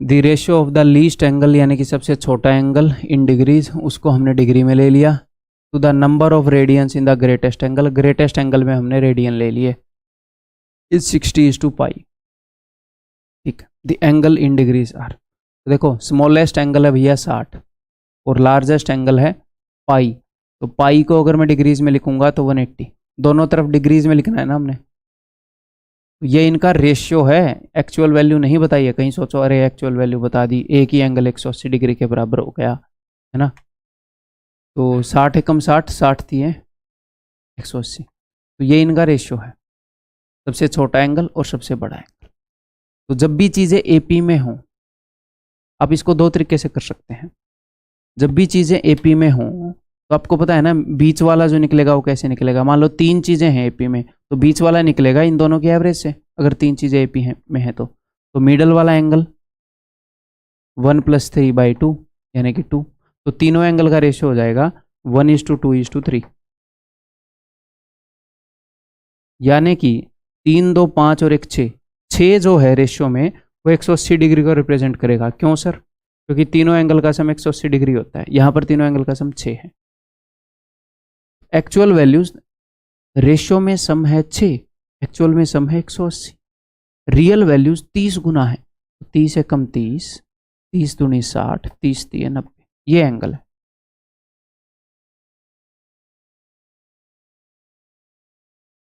The ratio of the least angle यानी कि सबसे छोटा एंगल इन डिग्रीज, उसको हमने डिग्री में ले लिया, to the number of radians in the greatest angle, greatest angle में हमने रेडियन ले लिए, इज 60:π। ठीक है, the angle in degrees are, तो देखो स्मॉलेस्ट एंगल है भैया 60 और लार्जेस्ट एंगल है पाई, तो पाई को अगर मैं डिग्रीज में लिखूंगा तो 180, दोनों तरफ डिग्रीज में लिखना है ना हमने। ये इनका रेशियो है, एक्चुअल वैल्यू नहीं बताई है, कहीं सोचो अरे एक्चुअल वैल्यू बता दी, एक ही एंगल 180 डिग्री के बराबर हो गया है ना। तो 60 एकम 60, 60 दिए 180, तो ये इनका रेशियो है, सबसे छोटा एंगल और सबसे बड़ा एंगल। तो जब भी चीज़ें एपी में हों, आप इसको दो तरीके से कर सकते हैं। जब भी चीज़ें एपी में हों तो आपको पता है ना बीच वाला जो निकलेगा वो कैसे निकलेगा। मान लो 3 चीज़ें हैं एपी में, तो बीच वाला निकलेगा इन दोनों की एवरेज से, अगर 3 चीज़ें एपी में है तो मिडल वाला एंगल 1 + 3/2 यानी कि 2, तो तीनों एंगल का रेशियो हो जाएगा 1:2:3, यानी कि 3, 2, 5 और 1 6, 6 जो है रेशियो में वो 180 डिग्री को रिप्रेजेंट करेगा। क्यों सर? क्योंकि तीनों एंगल का सम 180 डिग्री होता है, यहाँ पर तीनों एंगल का सम 6 है। एक्चुअल वैल्यूज रेशियो में सम है 6, एक्चुअल में सम है 180, रियल वैल्यूज 30 गुना है, 30 एकम 30, 30 दूनी 60, 30 3 90, ये एंगल है।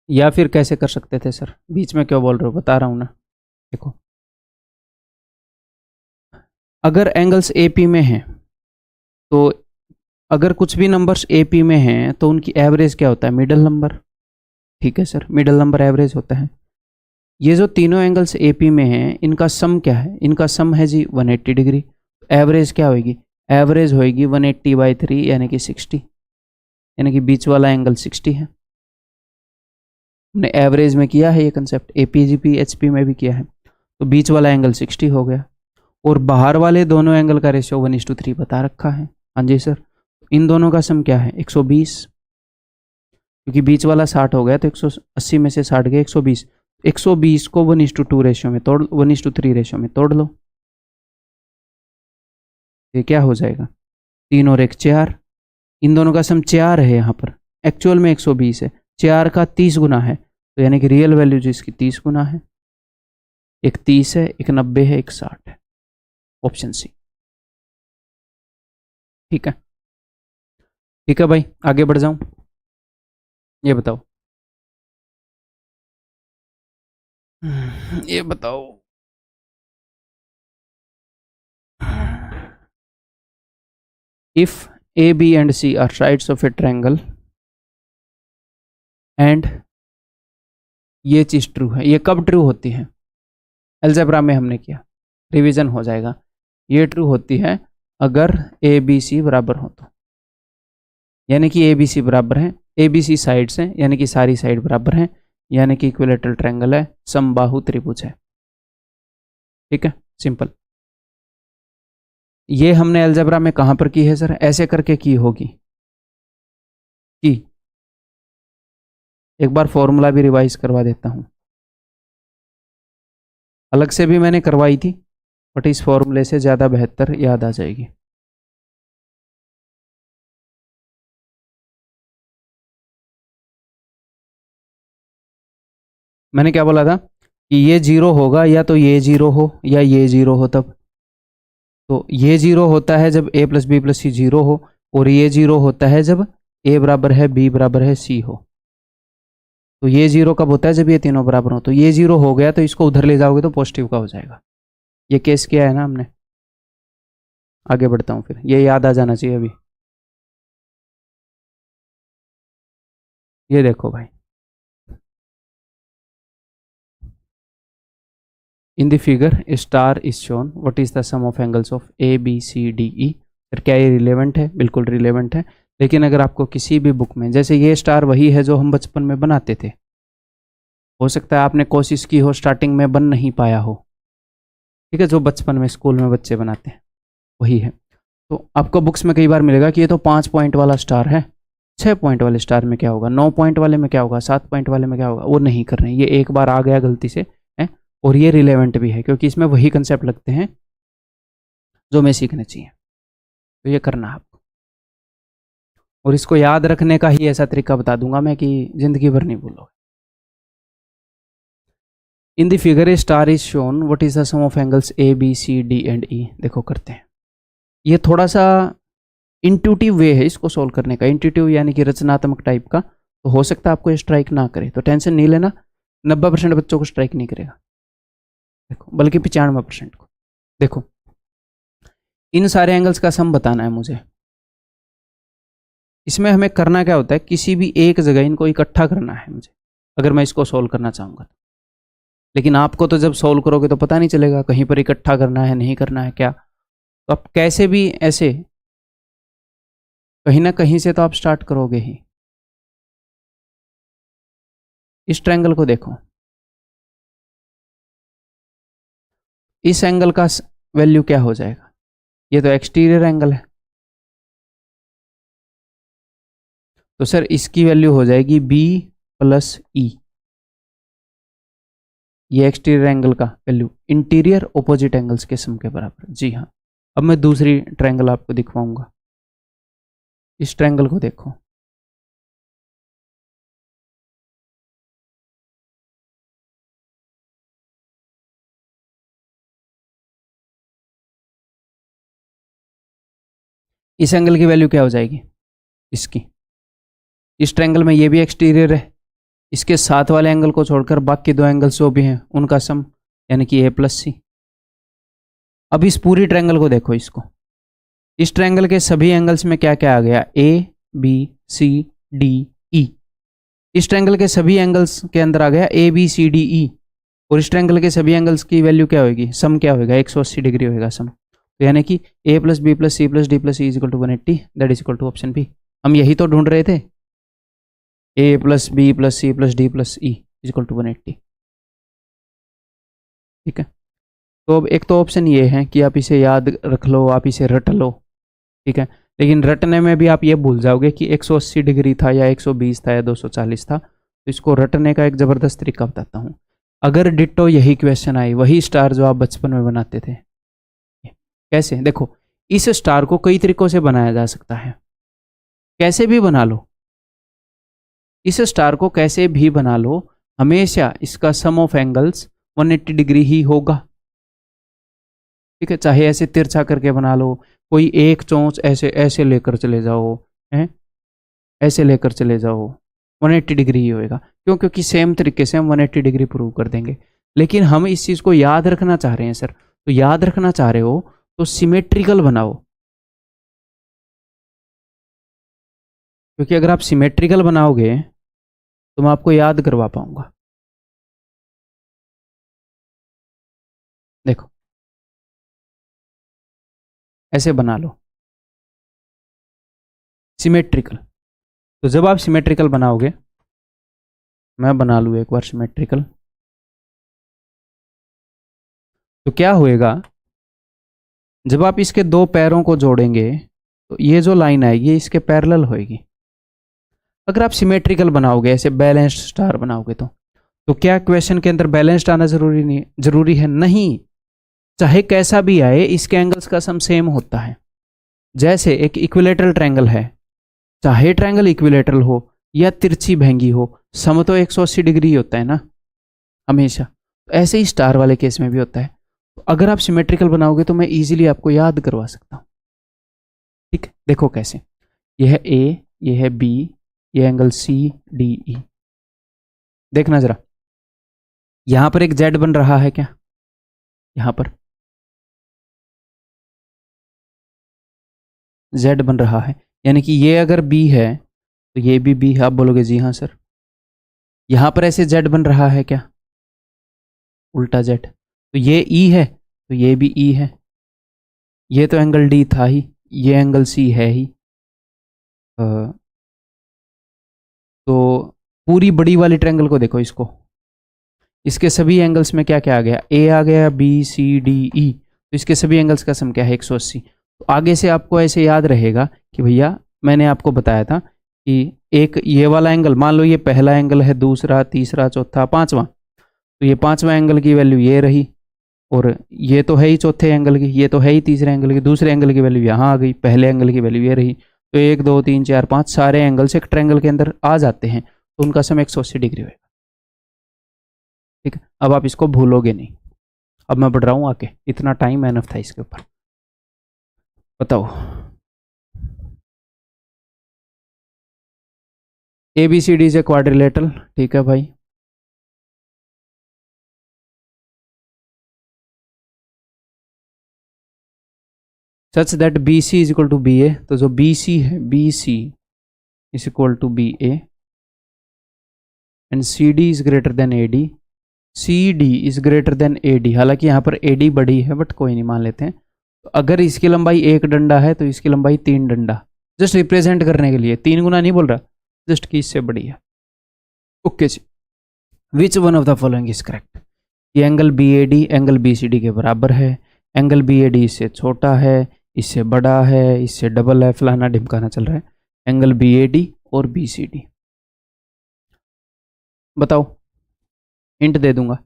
या फिर कैसे कर सकते थे सर? बीच में क्यों बोल रहे हो, बता रहा हूं ना। देखो अगर एंगल्स एपी में हैं, तो अगर कुछ भी नंबर्स एपी में हैं तो उनकी एवरेज क्या होता है? Middle number. ठीक है सर, मिडल नंबर एवरेज होता है। ये जो तीनों एंगल्स एपी में हैं इनका सम क्या है? इनका सम है जी 180 डिग्री। एवरेज क्या होगी? एवरेज होगी 180/3 यानी कि 60, यानी कि बीच वाला एंगल 60 है। हमने एवरेज में किया है ये कंसेप्ट, एपीजीपी एचपी में भी किया है, तो बीच वाला एंगल 60 हो गया और बाहर वाले दोनों एंगल का रेशियो 1:3 बता रखा है। हाँ जी सर, इन दोनों का सम क्या है? 120, क्योंकि बीच वाला 60 हो गया तो 180 में से 60 गए 120, 120 को 1:2 रेशियो में तोड़, 1:3 रेशियो में तोड़ लो, ये क्या हो जाएगा? 3 और 1 4, इन दोनों का सम 4 है, यहाँ पर एक्चुअल में 120 है, 4 का 30 गुना है, तो यानी कि रियल वैल्यू जो इसकी 30 गुना है, एक 30 है, एक 90 है, एक 60 है, ऑप्शन सी। ठीक है, ठीक है भाई, आगे बढ़ जाऊं, ये बताओ, ये बताओ, if A B and C are sides of a triangle and, ये चीज ट्रू है, ये कब ट्रू होती है? अलजेब्रा में हमने किया, रिवीजन हो जाएगा। ये ट्रू होती है अगर ए बी सी बराबर हो तो, यानी कि ए बी सी बराबर है, ए बी सी साइड्स हैं यानी कि सारी साइड बराबर हैं, यानी कि इक्विलेटरल ट्रायंगल है, समबाहु त्रिभुज है। ठीक है, सिंपल। ये हमने अलजेब्रा में कहां पर की है सर? ऐसे करके की होगी कि, एक बार फॉर्मूला भी रिवाइज करवा देता हूं, अलग से भी मैंने करवाई थी बट इस फॉर्मूले से ज़्यादा बेहतर याद आ जाएगी। मैंने क्या बोला था कि ये 0 होगा या तो ये 0 हो या ये 0 हो, तब तो ये 0 होता है जब a + b + c 0 हो, और ये 0 होता है जब a बराबर है b बराबर है c हो। तो ये 0 कब होता है? जब ये तीनों बराबर हो। तो ये 0 हो गया तो इसको उधर ले जाओगे तो पॉजिटिव का हो जाएगा। ये केस किया है ना हमने। आगे बढ़ता हूँ, फिर ये याद आ जाना चाहिए अभी। ये देखो भाई, in the figure a star is shown, what is the sum of angles of A B C D E. फिर क्या ये रिलेवेंट है? बिल्कुल रिलेवेंट है, लेकिन अगर आपको किसी भी बुक में, जैसे ये स्टार वही है जो हम बचपन में बनाते थे, हो सकता है आपने कोशिश की हो, स्टार्टिंग में बन नहीं पाया हो, ठीक है, जो बचपन में स्कूल में बच्चे बनाते हैं वही है। तो आपको बुक्स में कई बार मिलेगा कि ये तो 5 पॉइंट वाला स्टार है, 6 पॉइंट वाले स्टार में क्या होगा, 9 पॉइंट वाले में क्या होगा, 7 पॉइंट वाले में क्या होगा, वो नहीं कर रहे हैं। ये एक बार आ गया गलती से है, और ये रिलेवेंट भी है क्योंकि इसमें वही कंसेप्ट लगते हैं जो हमें सीखने चाहिए। तो ये करना है आपको, और इसको याद रखने का ही ऐसा तरीका बता दूंगा मैं कि जिंदगी भर नहीं भूलोगे। In the figure a star is shown, what is the sum of angles A B C D and E. देखो करते हैं, ये थोड़ा सा इंट्यूटिव वे है इसको सोल्व करने का, इंट्यूटिव यानी कि रचनात्मक टाइप का। तो हो सकता है आपको ये स्ट्राइक ना करे, तो टेंशन नहीं लेना, 90% बच्चों को स्ट्राइक नहीं करेगा, देखो, बल्कि 95% को। देखो इन सारे एंगल्स का सम बताना है मुझे। इसमें हमें करना क्या होता है, किसी भी एक जगह इनको इकट्ठा करना है मुझे, अगर मैं इसको सोल्व करना चाहूँगा तो। लेकिन आपको तो जब सोल्व करोगे तो पता नहीं चलेगा कहीं पर इकट्ठा करना है नहीं करना है क्या। तो आप कैसे भी ऐसे कहीं ना कहीं से तो आप स्टार्ट करोगे ही। इस ट्रायंगल को देखो, इस एंगल का वैल्यू क्या हो जाएगा, ये तो एक्सटीरियर एंगल है, तो सर इसकी वैल्यू हो जाएगी बी प्लस ई। ये एक्सटीरियर एंगल का वैल्यू इंटीरियर ऑपोजिट एंगल्स के सम के बराबर। जी हाँ, अब मैं दूसरी ट्रायंगल आपको दिखवाऊंगा। इस ट्रायंगल को देखो, इस एंगल की वैल्यू क्या हो जाएगी इसकी। इस ट्रायंगल में ये भी एक्सटीरियर है, इसके साथ वाले एंगल को छोड़कर बाकी दो एंगल्स जो भी हैं उनका सम, यानी कि ए प्लस सी। अब इस पूरी ट्रायंगल को देखो, इसको, इस ट्रायंगल के सभी एंगल्स में क्या क्या आ गया, ए बी सी डी ई। इस ट्रायंगल के सभी एंगल्स के अंदर आ गया ए बी सी डी ई, और इस ट्रायंगल के सभी एंगल्स की वैल्यू क्या होगी, सम क्या होगा, 180 डिग्री होगा सम। तो यानी कि A plus B plus C plus D plus E is equal to 180, that is equal to option B. हम यही तो ढूंढ रहे थे, A plus B plus C plus D plus E is equal to 180। ठीक है, तो अब एक तो ऑप्शन ये है कि आप इसे याद रख लो, आप इसे रट लो, ठीक है, लेकिन रटने में भी आप ये भूल जाओगे कि 180 डिग्री था या 120 था या 240 था। तो इसको रटने का एक ज़बरदस्त तरीका बताता हूँ। अगर डिट्टो यही क्वेश्चन आई, वही स्टार जो आप बचपन में बनाते थे, कैसे, देखो इस स्टार को कई तरीकों से बनाया जा सकता है, कैसे भी बना लो, इस स्टार को कैसे भी बना लो, हमेशा इसका सम ऑफ एंगल्स 180 डिग्री ही होगा। ठीक है, चाहे ऐसे तिरछा करके बना लो, कोई एक चोंच ऐसे ऐसे लेकर चले जाओ, हैं ऐसे लेकर चले जाओ, 180 डिग्री ही होएगा। क्यों, क्योंकि सेम तरीके से हम 180 डिग्री प्रूव कर देंगे। लेकिन हम इस चीज़ को याद रखना चाह रहे हैं सर, तो याद रखना चाह रहे हो तो सिमेट्रिकल बनाओ, क्योंकि अगर आप सिमेट्रिकल बनाओगे तो मैं आपको याद करवा पाऊंगा। देखो ऐसे बना लो सिमेट्रिकल। तो जब आप सिमेट्रिकल बनाओगे, मैं बना लूँ एक बार सिमेट्रिकल, तो क्या होएगा, जब आप इसके दो पैरों को जोड़ेंगे तो ये जो लाइन आएगी ये इसके पैरेलल होएगी। अगर आप सिमेट्रिकल बनाओगे, ऐसे बैलेंस्ड स्टार बनाओगे, तो क्या क्वेश्चन के अंदर बैलेंस्ड आना जरूरी नहीं, जरूरी है नहीं, चाहे कैसा भी आए इसके एंगल्स का सम सेम होता है। जैसे एक इक्विलेटरल ट्रायंगल है, चाहे ट्रायंगल इक्विलेटरल हो या तिरछी भंगी हो, सम तो 180 डिग्री होता है ना हमेशा। तो ऐसे ही स्टार वाले केस में भी होता है। तो अगर आप सिमेट्रिकल बनाओगे तो मैं इजीली आपको याद करवा सकता हूँ। ठीक है, देखो कैसे, यह है ए, यह है बी, ये एंगल सी डी ई। देखना जरा, यहां पर एक जेड बन रहा है क्या, यहां पर जेड बन रहा है, यानी कि ये अगर बी है तो ये भी बी है। आप बोलोगे जी हाँ सर। यहां पर ऐसे जेड बन रहा है क्या, उल्टा जेड, तो ये ई है तो ये भी ई है। ये तो एंगल डी था ही, ये एंगल सी है ही। तो पूरी बड़ी वाली ट्रायंगल को देखो, इसको इसके सभी एंगल्स में क्या क्या आ गया, ए आ गया, बी सी डी ई, तो इसके सभी एंगल्स का सम क्या है 180। तो आगे से आपको ऐसे याद रहेगा कि भैया मैंने आपको बताया था कि एक ये वाला एंगल, मान लो ये पहला एंगल है, दूसरा, तीसरा, चौथा, पांचवा, तो ये पांचवा एंगल की वैल्यू ये रही, और ये तो है ही चौथे एंगल की, ये तो है ही तीसरे एंगल की, दूसरे एंगल की वैल्यू यहाँ आ गई, पहले एंगल की वैल्यू ये रही। तो 1 2 3 4 5 सारे एंगल्स एक ट्रायंगल के अंदर आ जाते हैं, तो उनका सम 180 डिग्री होगा। ठीक है, अब आप इसको भूलोगे नहीं। अब मैं बढ़ रहा हूँ आके, इतना टाइम एनफ था इसके ऊपर। बताओ, A B C D is a quadrilateral, ठीक है भाई। Such that B C is equal to B A, तो जो बी सी है, B C is equal to B A, and C D is greater than A D, C D is greater than A D. हालांकि यहाँ पर A D बड़ी है, but कोई नहीं, मान लेते हैं। तो अगर इसकी लंबाई 1 डंडा है तो इसकी लंबाई 3 डंडा, जस्ट रिप्रेजेंट करने के लिए, 3 गुना नहीं बोल रहा, जस्ट कि इससे बड़ी है। ओके जी, which one of the following is correct? ये angle B A D angle B C D के बराबर है, एंगल बी ए डी इससे छोटा है, इससे बड़ा है, इससे डबल है, फलाना ढिमकाना चल रहा है। एंगल बी ए डी और बी सी डी, बताओ, हिंट दे दूंगा,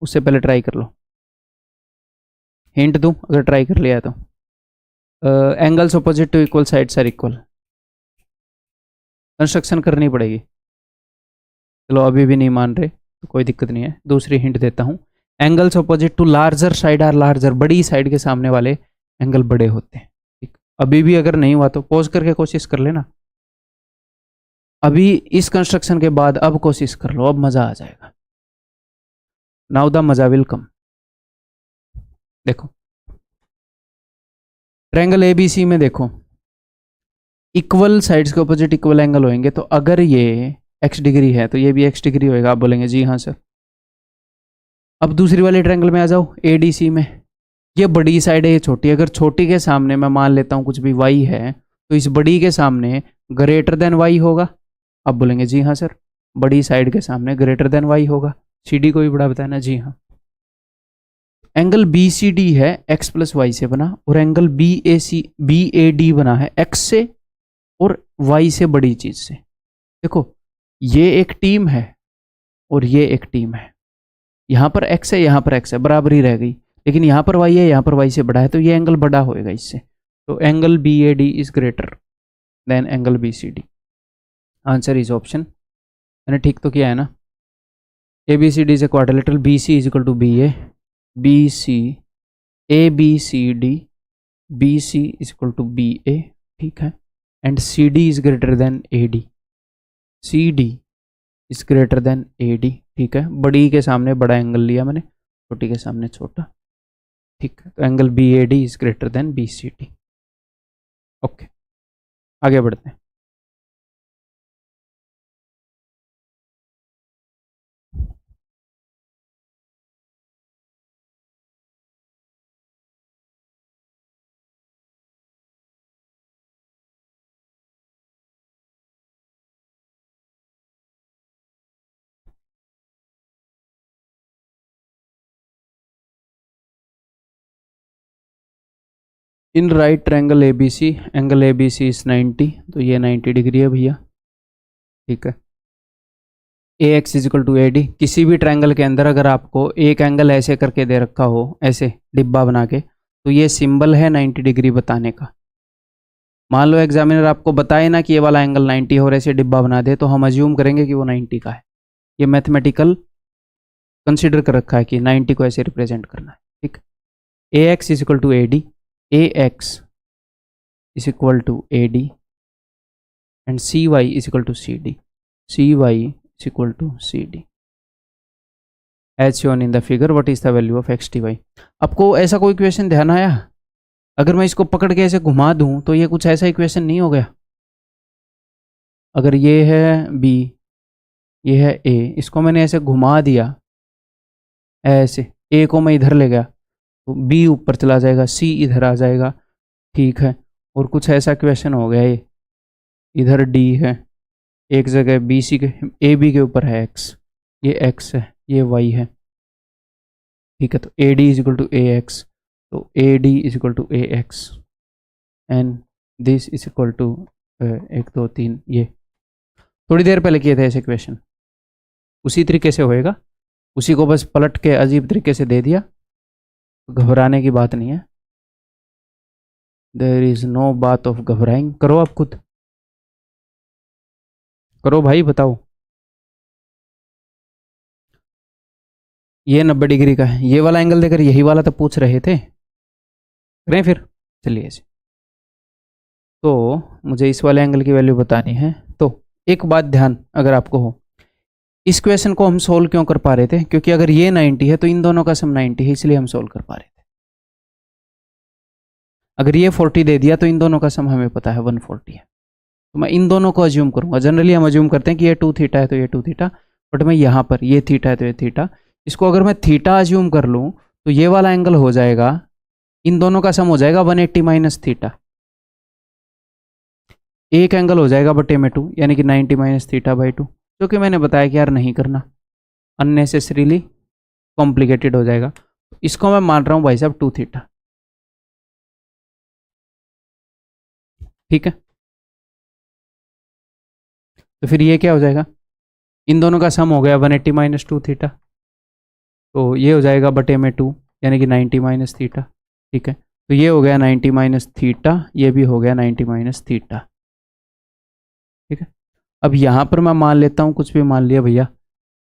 उससे पहले ट्राई कर लो। हिंट दूं अगर ट्राई कर लिया तो? Angles opposite to equal sides are equal. Construction करनी पड़ेगी। चलो अभी भी नहीं मान रहे तो कोई दिक्कत नहीं है, दूसरी हिंट देता हूं। Angles opposite to larger side are larger, बड़ी साइड के सामने वाले एंगल बड़े होते हैं। ठीक, अभी भी अगर नहीं हुआ तो पॉज करके कोशिश कर लेना। अभी इस कंस्ट्रक्शन के बाद अब कोशिश कर लो, अब मजा आ जाएगा। नाउ द मजा विल कम। देखो ट्रायंगल एबीसी में देखो, इक्वल साइड्स के अपोजिट इक्वल एंगल होंगे, तो अगर ये x डिग्री है तो ये भी x डिग्री होएगा। आप बोलेंगे जी हाँ सर। अब दूसरी वाले ट्रायंगल में आ जाओ, एडीसी में, ये बड़ी साइड है, ये छोटी। अगर छोटी के सामने मैं मान लेता हूँ कुछ भी y है, तो इस बड़ी के सामने ग्रेटर देन y होगा। आप बोलेंगे जी हाँ सर, बड़ी साइड के सामने ग्रेटर देन y होगा। सी डी को भी बड़ा बताना, जी हाँ। एंगल बी सी डी है x प्लस वाई से बना, और एंगल बी ए डी बना है x से और y से बड़ी चीज से। देखो ये एक टीम है और ये एक टीम है, यहां पर x है, यहां पर x है, बराबरी रह गई। लेकिन यहां पर y है, यहां पर y से बड़ा है, तो ये एंगल बड़ा होएगा इससे। तो angle B A D is greater than angle B C D. Answer is option. मैंने ठीक तो किया है ना? A B C D is a quadrilateral, B C is equal to B A, B C, A B C D, B C is equal to B A, ठीक है। And C D is greater than A D, C D is greater than A D, ठीक है। बड़ी के सामने बड़ा angle लिया मैंने, छोटी के सामने छोटा, ठीक है। तो angle B A D is greater than B C D. Okay, आगे बढ़ते हैं। In right triangle A B C, angle A B C is 90, तो ये 90 डिग्री है भैया, ठीक है। A X is equal to A D, किसी भी ट्रायंगल के अंदर अगर आपको एक एंगल ऐसे करके दे रखा हो, ऐसे डिब्बा बना के, तो ये सिंबल है 90 डिग्री बताने का। मान लो एग्जामिनर आपको बताए ना कि ये वाला एंगल 90 और ऐसे डिब्बा बना दे, तो हम अज्यूम करेंगे कि वो 90 का है। ये मैथमेटिकल कंसिडर कर रखा है कि 90 को ऐसे रिप्रेजेंट करना है, ठीक। A X is equal to A D, A X is equal to A D, and C Y is equal to C D, C Y is equal to C D as shown in the figure. What is the value of X T Y? आपको ऐसा कोई question ध्यान आया? अगर मैं इसको पकड़ के ऐसे घुमा दूं तो ये कुछ ऐसा इक्वेशन नहीं हो गया? अगर ये है बी, ये है ए, इसको मैंने ऐसे घुमा दिया, ऐसे ए को मैं इधर ले गया तो बी ऊपर चला जाएगा, सी इधर आ जाएगा, ठीक है। और कुछ ऐसा क्वेश्चन हो गया, ये इधर डी है, एक जगह बी सी के, ए बी के ऊपर है एक्स, ये एक्स है, ये y है, ठीक है। तो AD is equal to AX, तो AD is equal to AX and this is equal to 1 2 3। ये थोड़ी देर पहले किए थे ऐसे क्वेश्चन, उसी तरीके से होएगा, उसी को बस पलट के अजीब तरीके से दे दिया, घबराने की बात नहीं है। देयर इज नो बात ऑफ घबराइंग। करो आप खुद, करो भाई, बताओ। ये 90 डिग्री का है, ये वाला एंगल देकर यही वाला तो पूछ रहे थे, करें फिर, चलिए ऐसे। तो मुझे इस वाले एंगल की वैल्यू बतानी है। तो एक बात ध्यान अगर आपको हो, इस क्वेश्चन को हम सोल्व क्यों कर पा रहे थे, क्योंकि अगर ये 90 है तो इन दोनों का सम 90 है, इसलिए हम सोल्व कर पा रहे थे। अगर ये 40 दे दिया तो इन दोनों का सम हमें पता है 140 है, तो मैं इन दोनों को अज्यूम करूंगा। जनरली हम अज्यूम करते हैं कि ये 2 थीटा है तो ये 2 थीटा, बट मैं यहाँ पर ये थीटा है तो ये थीटा, इसको अगर मैं थीटा अज्यूम कर लूँ तो ये वाला एंगल हो जाएगा, इन दोनों का सम हो जाएगा 180 माइनस थीटा, एक एंगल हो जाएगा बटे में 2, यानी कि 90 माइनस थीटा बाई 2, जो कि मैंने बताया कि यार नहीं करना, अननेसेसरीली कॉम्प्लिकेटेड हो जाएगा। इसको मैं मान रहा हूँ भाई साहब 2 थीटा, ठीक है। तो फिर ये क्या हो जाएगा, इन दोनों का सम हो गया 180 माइनस 2 थीटा, तो ये हो जाएगा बटे में 2, यानी कि 90 माइनस थीटा, ठीक है। तो ये हो गया 90 माइनस थीटा, ये भी हो गया 90 माइनस थीटा, ठीक है। अब यहाँ पर मैं मान लेता हूँ, कुछ भी मान लिया भैया,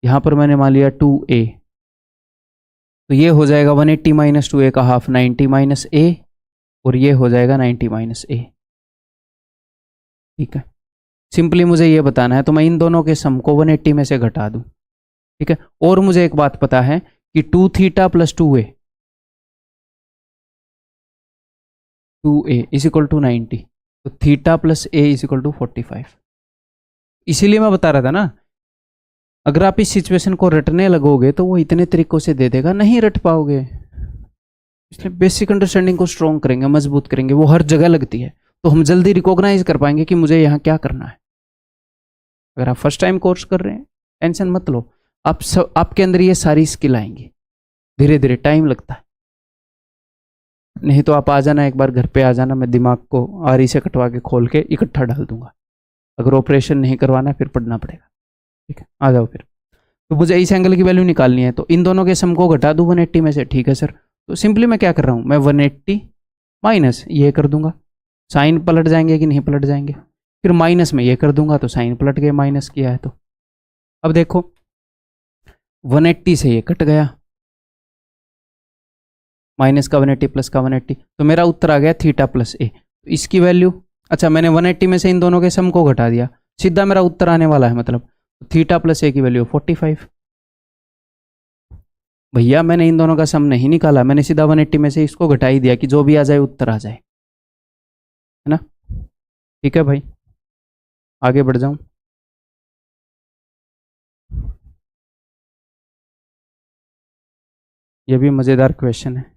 यहाँ पर मैंने मान लिया 2a, तो ये हो जाएगा 180 माइनस 2a का हाफ 90 माइनस a, और ये हो जाएगा 90 माइनस a, ठीक है। सिंपली मुझे ये बताना है, तो मैं इन दोनों के सम को 180 में से घटा दूं, ठीक है। और मुझे एक बात पता है कि 2 theta plus 2a is equal to 90, तो theta plus a is equal to 45। इसीलिए मैं बता रहा था ना, अगर आप इस सिचुएशन को रटने लगोगे तो वो इतने तरीकों से दे देगा, नहीं रट पाओगे। इसलिए बेसिक अंडरस्टैंडिंग को स्ट्रॉन्ग करेंगे, मजबूत करेंगे, वो हर जगह लगती है, तो हम जल्दी रिकॉग्नाइज कर पाएंगे कि मुझे यहाँ क्या करना है। अगर आप फर्स्ट टाइम कोर्स कर रहे हैं, टेंशन मत लो, आपके अंदर ये सारी स्किल आएंगी, धीरे धीरे टाइम लगता है। नहीं तो आप आ जाना, एक बार घर पे आ जाना, मैं दिमाग को आरी से कटवा के खोल के इकट्ठा डाल दूंगा। अगर ऑपरेशन नहीं करवाना फिर पढ़ना पड़ेगा, ठीक है। आ जाओ फिर। तो मुझे इस एंगल की वैल्यू निकालनी है, तो इन दोनों के सम को घटा दूं 180 में से, ठीक है सर। तो सिंपली मैं क्या कर रहा हूँ, मैं 180 माइनस ये कर दूंगा, साइन पलट जाएंगे कि नहीं पलट जाएंगे, फिर माइनस में ये कर दूंगा तो साइन पलट गए, माइनस किया है तो। अब देखो 180 से ये कट गया, माइनस का 180 प्लस का 180, तो मेरा उत्तर आ गया थीटा प्लस ए। तो इसकी वैल्यू, अच्छा मैंने 180 में से इन दोनों के सम को घटा दिया, सीधा मेरा उत्तर आने वाला है, मतलब थीटा प्लस ए की वैल्यू 45। भैया मैंने इन दोनों का सम नहीं निकाला, मैंने सीधा 180 में से इसको घटा ही दिया कि जो भी आ जाए उत्तर आ जाए, है ना। ठीक है भाई, आगे बढ़ जाऊं। ये भी मज़ेदार क्वेश्चन है।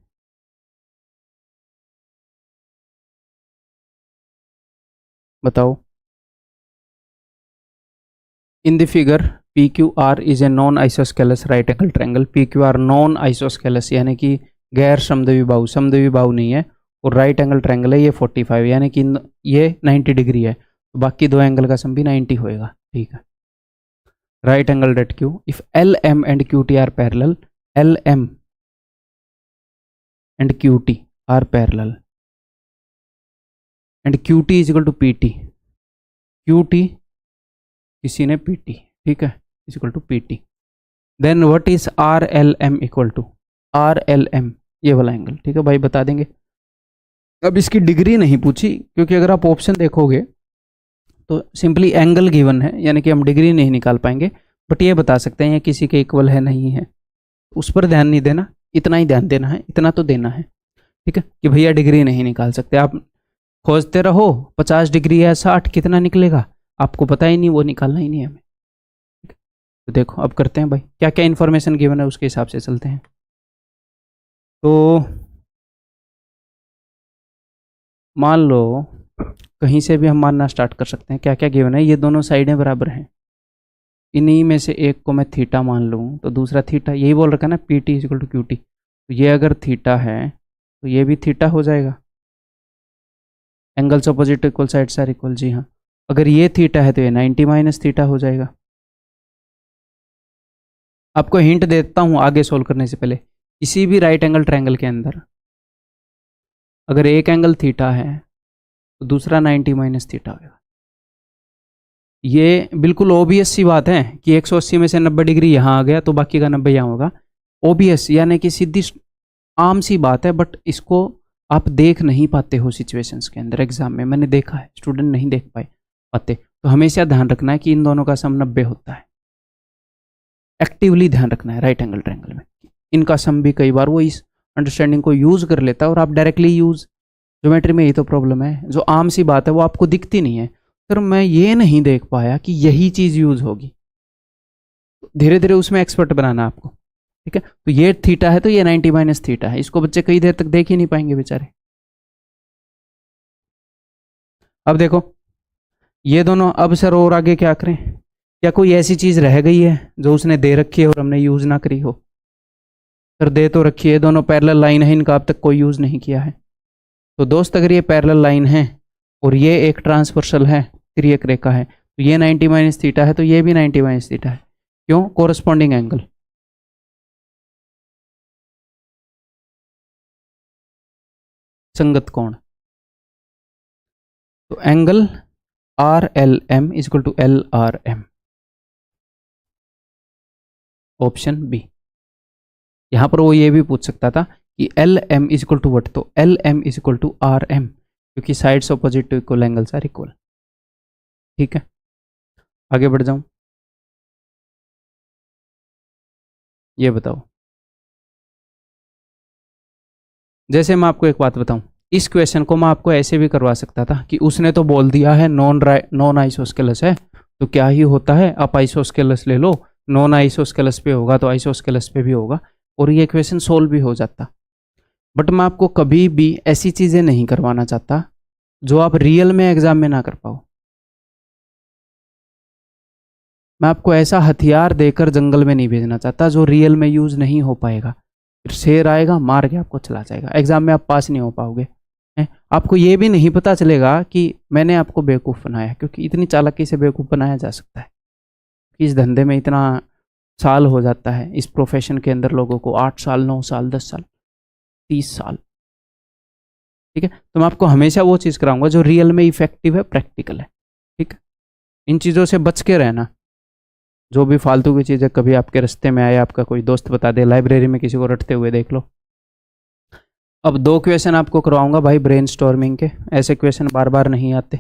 बताओ, इन the figure P Q R is a non isosceles right angle triangle. P Q are non isosceles यानी कि गैर समद्विबाहु, समद्विबाहु नहीं है, और राइट एंगल ट्रायंगल है, ये 45 यानी कि ये 90 डिग्री है, तो बाकी दो एंगल का सम भी 90 होएगा, ठीक है। Right angle that Q, if L M and Q T are parallel, L M and Q T are parallel and Q T is equal to P T, Q T किसी ने पी टी, ठीक है, is equal to P T, then what is R L M equal to R L M, ये वाला angle, ठीक है भाई, बता देंगे। अब इसकी डिग्री नहीं पूछी, क्योंकि अगर आप ऑप्शन देखोगे तो सिंपली एंगल गिवन है, यानी कि हम डिग्री नहीं निकाल पाएंगे, बट ये बता सकते हैं ये किसी के इक्वल है नहीं है, उस पर ध्यान नहीं देना, इतना ही ध्यान देना है, इतना तो देना है, ठीक है, कि भैया डिग्री नहीं निकाल सकते। आप खोजते रहो 50 डिग्री है 60 कितना निकलेगा, आपको पता ही नहीं, वो निकालना ही नहीं है हमें। तो देखो अब करते हैं भाई, क्या क्या इन्फॉर्मेशन गिवन है उसके हिसाब से चलते हैं। तो मान लो कहीं से भी हम मानना स्टार्ट कर सकते हैं, क्या क्या गिवन है, ये दोनों साइडें बराबर हैं, इन्हीं में से एक को मैं थीटा मान लूँ तो दूसरा थीटा, यही बोल रखा है ना P T equal to Q T, तो ये अगर थीटा है तो ये भी थीटा हो जाएगा। Angles opposite equal sides are equal, जी हाँ। अगर ये थीटा है तो ये 90 माइनस थीटा हो जाएगा। आपको हिंट देता हूँ आगे सोल्व करने से पहले, किसी भी राइट एंगल ट्रायंगल के अंदर अगर एक एंगल थीटा है तो दूसरा 90 माइनस थीटा होगा। ये बिल्कुल ओबियस सी बात है कि 180 में से 90 डिग्री यहाँ आ गया तो बाकी का 90 यहाँ होगा। ओबियस यानी कि सीधी आम सी बात है, बट इसको आप देख नहीं पाते हो सिचुएशंस के अंदर। एग्जाम में मैंने देखा है स्टूडेंट नहीं देख पाते, तो हमेशा ध्यान रखना है कि इन दोनों का सम 90 होता है। एक्टिवली ध्यान रखना है राइट एंगल ट्रायंगल में। इनका सम भी कई बार वो इस अंडरस्टैंडिंग को यूज कर लेता है और आप डायरेक्टली यूज, ज्योमेट्री में यही तो प्रॉब्लम है, जो आम सी बात है वो आपको दिखती नहीं है। सर मैं ये नहीं देख पाया कि यही चीज यूज होगी, धीरे धीरे उसमें एक्सपर्ट बनाना आपको, ठीक है। तो ये थीटा है तो ये 90 माइनस थीटा है, इसको बच्चे कई देर तक देख ही नहीं पाएंगे बेचारे। अब देखो ये दोनों, अब सर और आगे क्या करें, क्या कोई ऐसी चीज रह गई है जो उसने दे रखी है और हमने यूज ना करी हो? सर दे तो रखी है, दोनों पैरेलल लाइन है, इनका अब तक कोई यूज नहीं किया है। तो दोस्त अगर ये पैरेलल लाइन है और ये एक ट्रांसवर्सल है, तिर्यक रेखा है, तो ये 90 माइनस थीटा है तो ये भी 90 माइनस थीटा है। क्यों? Corresponding angle. संगत कोण। तो angle R L M is equal to L R M, option B. यहां पर वो ये भी पूछ सकता था कि L M is equal to what, तो L M is equal to R M, क्योंकि sides opposite to equal angles are equal. ठीक है, आगे बढ़ जाऊं। ये बताओ, जैसे मैं आपको एक बात बताऊं, इस क्वेश्चन को मैं आपको ऐसे भी करवा सकता था कि उसने तो बोल दिया है नॉन आइसोस्केलस है, तो क्या ही होता है, आप आइसोस्केलस ले लो, नॉन आइसोस्केलस पे होगा तो आइसोस्केलस पे भी होगा, और ये क्वेश्चन सोल्व भी हो जाता। बट मैं आपको कभी भी ऐसी चीजें नहीं करवाना चाहता जो आप रियल में एग्जाम में ना कर पाओ। मैं आपको ऐसा हथियार देकर जंगल में नहीं भेजना चाहता जो रियल में यूज नहीं हो पाएगा। फिर शेर आएगा मार के आपको चला जाएगा, एग्जाम में आप पास नहीं हो पाओगे। आपको ये भी नहीं पता चलेगा कि मैंने आपको बेवकूफ़ बनाया, क्योंकि इतनी चालाकी से बेवकूफ़ बनाया जा सकता है। इस धंधे में इतना साल हो जाता है, इस प्रोफेशन के अंदर लोगों को 8 साल 9 साल 10 साल 30 साल। ठीक है, तो मैं आपको हमेशा वो चीज़ कराऊंगा जो रियल में इफेक्टिव है, प्रैक्टिकल है। ठीक है, इन चीज़ों से बच के रहना। जो भी फालतू की चीज़ें कभी आपके रास्ते में आए, आपका कोई दोस्त बता दे, लाइब्रेरी में किसी को रटते हुए देख लो। अब 2 क्वेश्चन आपको करवाऊंगा भाई ब्रेनस्टॉर्मिंग के। ऐसे क्वेश्चन बार बार नहीं आते,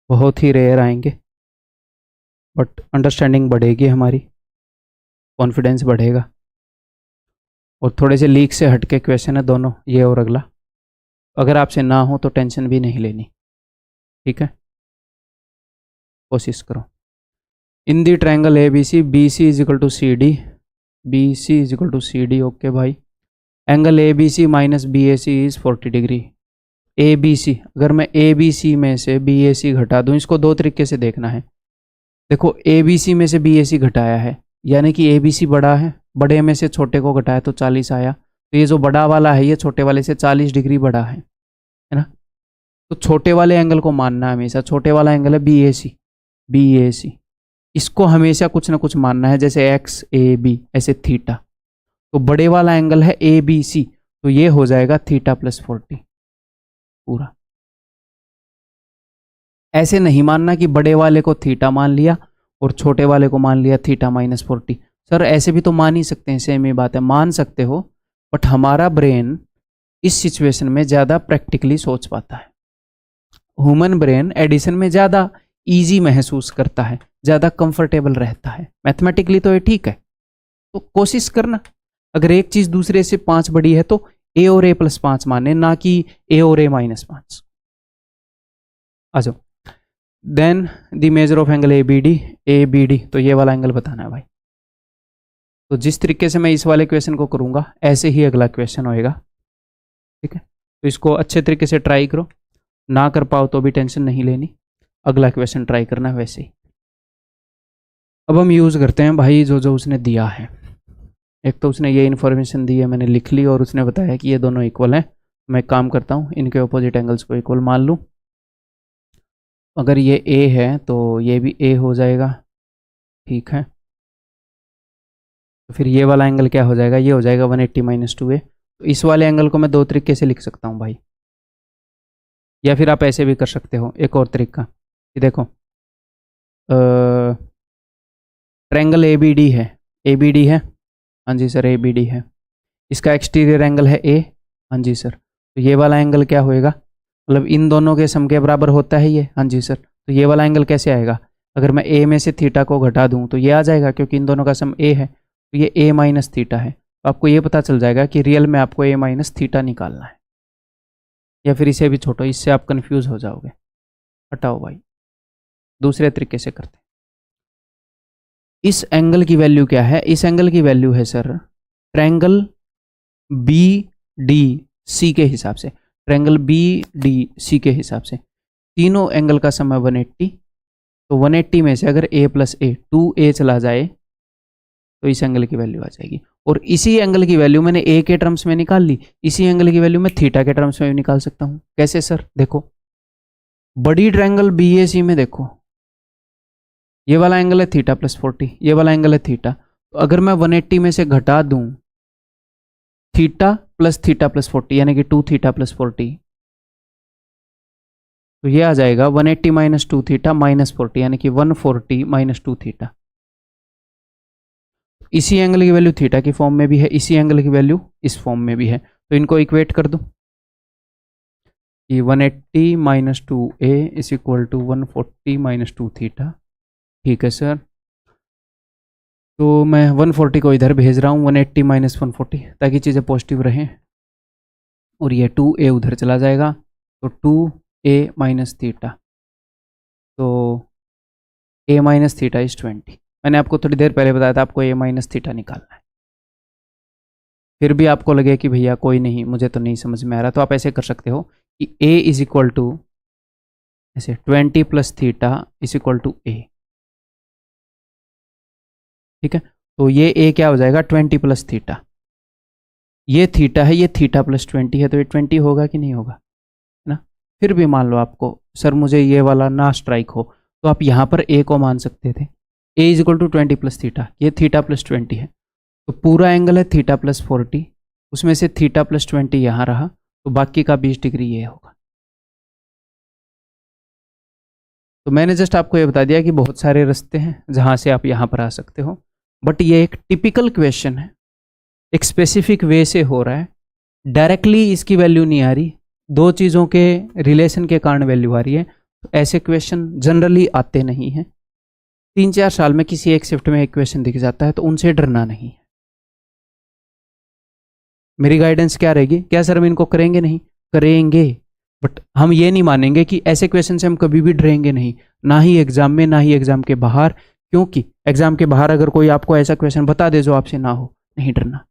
बहुत ही रेयर आएंगे, बट अंडरस्टैंडिंग बढ़ेगी हमारी, कॉन्फिडेंस बढ़ेगा। और थोड़े से लीक से हटके क्वेश्चन है दोनों, ये और अगला। अगर आपसे ना हो तो टेंशन भी नहीं लेनी, ठीक है, कोशिश करो। In the triangle A B C, B C is equal to C D, B C is equal to C D. Okay भाई, angle A B C minus B A C is 40 degree. A B C, अगर मैं ए B C में से B A सी घटा दूँ, इसको 2 तरीके से देखना है। देखो ए बी सी में से बी ए सी घटाया है, यानी कि ए बी सी बड़ा है, बड़े में से छोटे को घटाया तो 40 आया, तो ये जो बड़ा वाला है ये छोटे वाले से 40 डिग्री बड़ा है ना। तो छोटे वाले एंगल को मानना है हमेशा, छोटे वाला एंगल है B A C, B A सी, इसको हमेशा कुछ ना कुछ मानना है, जैसे एक्स ए बी, ऐसे थीटा। तो बड़े वाला एंगल है ए बी सी, तो ये हो जाएगा थीटा प्लस 40 पूरा। ऐसे नहीं मानना कि बड़े वाले को थीटा मान लिया और छोटे वाले को मान लिया थीटा माइनस 40। सर ऐसे भी तो मान ही सकते हैं, सेम ही बात है, मान सकते हो, बट हमारा ब्रेन इस सिचुएशन में ज़्यादा प्रैक्टिकली सोच पाता है। ह्यूमन ब्रेन एडिशन में ज़्यादा ईजी महसूस करता है, ज़्यादा कंफर्टेबल रहता है। मैथमेटिकली तो ये ठीक है, तो कोशिश करना, अगर एक चीज़ दूसरे से 5 बड़ी है तो ए और ए प्लस 5 माने, ना कि ए और ए माइनस 5। आ जाओ। Then the measure of angle A B D, तो ये वाला एंगल बताना है भाई। तो जिस तरीके से मैं इस वाले क्वेश्चन को करूंगा ऐसे ही अगला क्वेश्चन होएगा, ठीक है। तो इसको अच्छे तरीके से ट्राई करो, ना कर पाओ तो भी टेंशन नहीं लेनी, अगला क्वेश्चन ट्राई करना वैसे ही। अब हम यूज़ करते हैं भाई जो जो उसने दिया है। एक तो उसने ये इन्फॉर्मेशन दी है, मैंने लिख ली, और उसने बताया कि ये दोनों इक्वल हैं। मैं एक काम करता हूँ, इनके अपोजिट एंगल्स को इक्वल मान लूँ। अगर ये ए है तो ये भी ए हो जाएगा, ठीक है। तो फिर ये वाला एंगल क्या हो जाएगा, ये हो जाएगा 180 माइनस 2a। तो इस वाले एंगल को मैं दो तरीके से लिख सकता हूँ भाई, या फिर आप ऐसे भी कर सकते हो, एक और तरीका। ये देखो, ट्रायंगल ए बी डी है, ए बी डी है, हाँ जी सर ए बी डी है। इसका एक्सटीरियर एंगल है ए, हाँ जी सर। तो ये वाला एंगल क्या होएगा, मतलब इन दोनों के सम के बराबर होता है ये, हाँ जी सर। तो ये वाला एंगल कैसे आएगा, अगर मैं ए में से थीटा को घटा दूं तो ये आ जाएगा, क्योंकि इन दोनों का सम ए है, तो ये ए माइनस थीटा है। तो आपको ये पता चल जाएगा कि रियल में आपको ए माइनस थीटा निकालना है। या फिर इसे भी छोड़ो, इससे आप कंफ्यूज हो जाओगे, हटाओ भाई, दूसरे तरीके से करते हैं। इस एंगल की वैल्यू क्या है, इस एंगल की वैल्यू है sir triangle B D C के हिसाब से, ट्रायंगल बी डी सी के हिसाब से तीनों एंगल का सम है 180। तो 180 में से अगर a प्लस ए 2a चला जाए तो इस एंगल की वैल्यू आ जाएगी। और इसी एंगल की वैल्यू मैंने a के टर्म्स में निकाल ली, इसी एंगल की वैल्यू मैं थीटा के टर्म्स में भी निकाल सकता हूँ। कैसे सर, देखो बड़ी ट्रायंगल बी ए सी में देखो, ये वाला एंगल है थीटा प्लस 40, ये वाला एंगल है थीटा। तो अगर मैं 180 में से घटा दूं थीटा प्लस 40 यानी कि 2 थीटा प्लस 40, तो ये आ जाएगा 180 माइनस 2 थीटा माइनस 40 यानी कि 140 माइनस 2 थीटा। इसी एंगल की वैल्यू थीटा की फॉर्म में भी है, इसी एंगल की वैल्यू इस फॉर्म में भी है, तो इनको इक्वेट कर दूं कि 180 minus 2a is equal to 140 minus 2 theta. ठीक है सर, तो मैं 140 को इधर भेज रहा हूँ, 180 माइनस 140, ताकि चीज़ें पॉजिटिव रहें, और ये 2a उधर चला जाएगा, तो 2a माइनस थीटा, तो a माइनस थीटा इज 20। मैंने आपको थोड़ी देर पहले बताया था आपको a माइनस थीटा निकालना है। फिर भी आपको लगे कि भैया कोई नहीं, मुझे तो नहीं समझ में आ रहा, तो आप ऐसे कर सकते हो कि a इज इक्वल टू ऐसे 20 plus theta is equal to a, ठीक है। तो ये a क्या हो जाएगा 20 प्लस थीटा, ये थीटा है, ये थीटा प्लस 20 है, तो ये 20 होगा कि नहीं होगा, है ना। फिर भी मान लो आपको सर मुझे ये वाला ना स्ट्राइक हो, तो आप यहाँ पर a को मान सकते थे, a is equal to 20 plus theta, ये थीटा प्लस 20 है, तो पूरा एंगल है थीटा प्लस 40, उसमें से थीटा प्लस 20 यहाँ रहा, तो बाकी का 20 डिग्री ये होगा। तो मैंने जस्ट आपको ये बता दिया कि बहुत सारे रास्ते हैं जहाँ से आप यहाँ पर आ सकते हो, बट ये एक टिपिकल क्वेश्चन है, एक स्पेसिफिक वे से हो रहा है, डायरेक्टली इसकी वैल्यू नहीं आ रही, दो चीज़ों के रिलेशन के कारण वैल्यू आ रही है। तो ऐसे क्वेश्चन जनरली आते नहीं हैं, 3-4 साल में किसी एक शिफ्ट में एक क्वेश्चन दिख जाता है, तो उनसे डरना नहीं है। मेरी गाइडेंस क्या रहेगी, क्या सर हम इनको करेंगे, नहीं करेंगे, बट हम ये नहीं मानेंगे कि ऐसे क्वेश्चन से हम कभी भी डरेंगे नहीं, ना ही एग्जाम में ना ही एग्जाम के बाहर, क्योंकि एग्जाम के बाहर अगर कोई आपको ऐसा क्वेश्चन बता दे जो आपसे ना हो, नहीं डरना,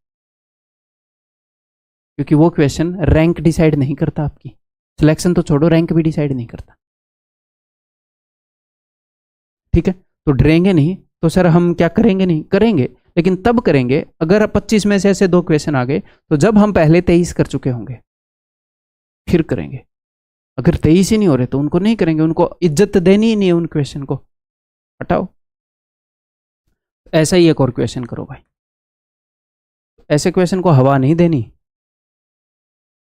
क्योंकि वो क्वेश्चन रैंक डिसाइड नहीं करता, आपकी सिलेक्शन तो छोड़ो रैंक भी डिसाइड नहीं करता, ठीक है। तो डरेंगे नहीं, तो सर हम क्या करेंगे, नहीं करेंगे, लेकिन तब करेंगे अगर 25 में से ऐसे 2 क्वेश्चन आ गए, तो जब हम पहले 23 कर चुके होंगे फिर करेंगे। अगर 23 ही नहीं हो रहे तो उनको नहीं करेंगे, उनको इज्जत देनी ही नहीं है उन क्वेश्चन को, हटाओ। ऐसा ही एक और क्वेश्चन करो भाई, ऐसे क्वेश्चन को हवा नहीं देनी,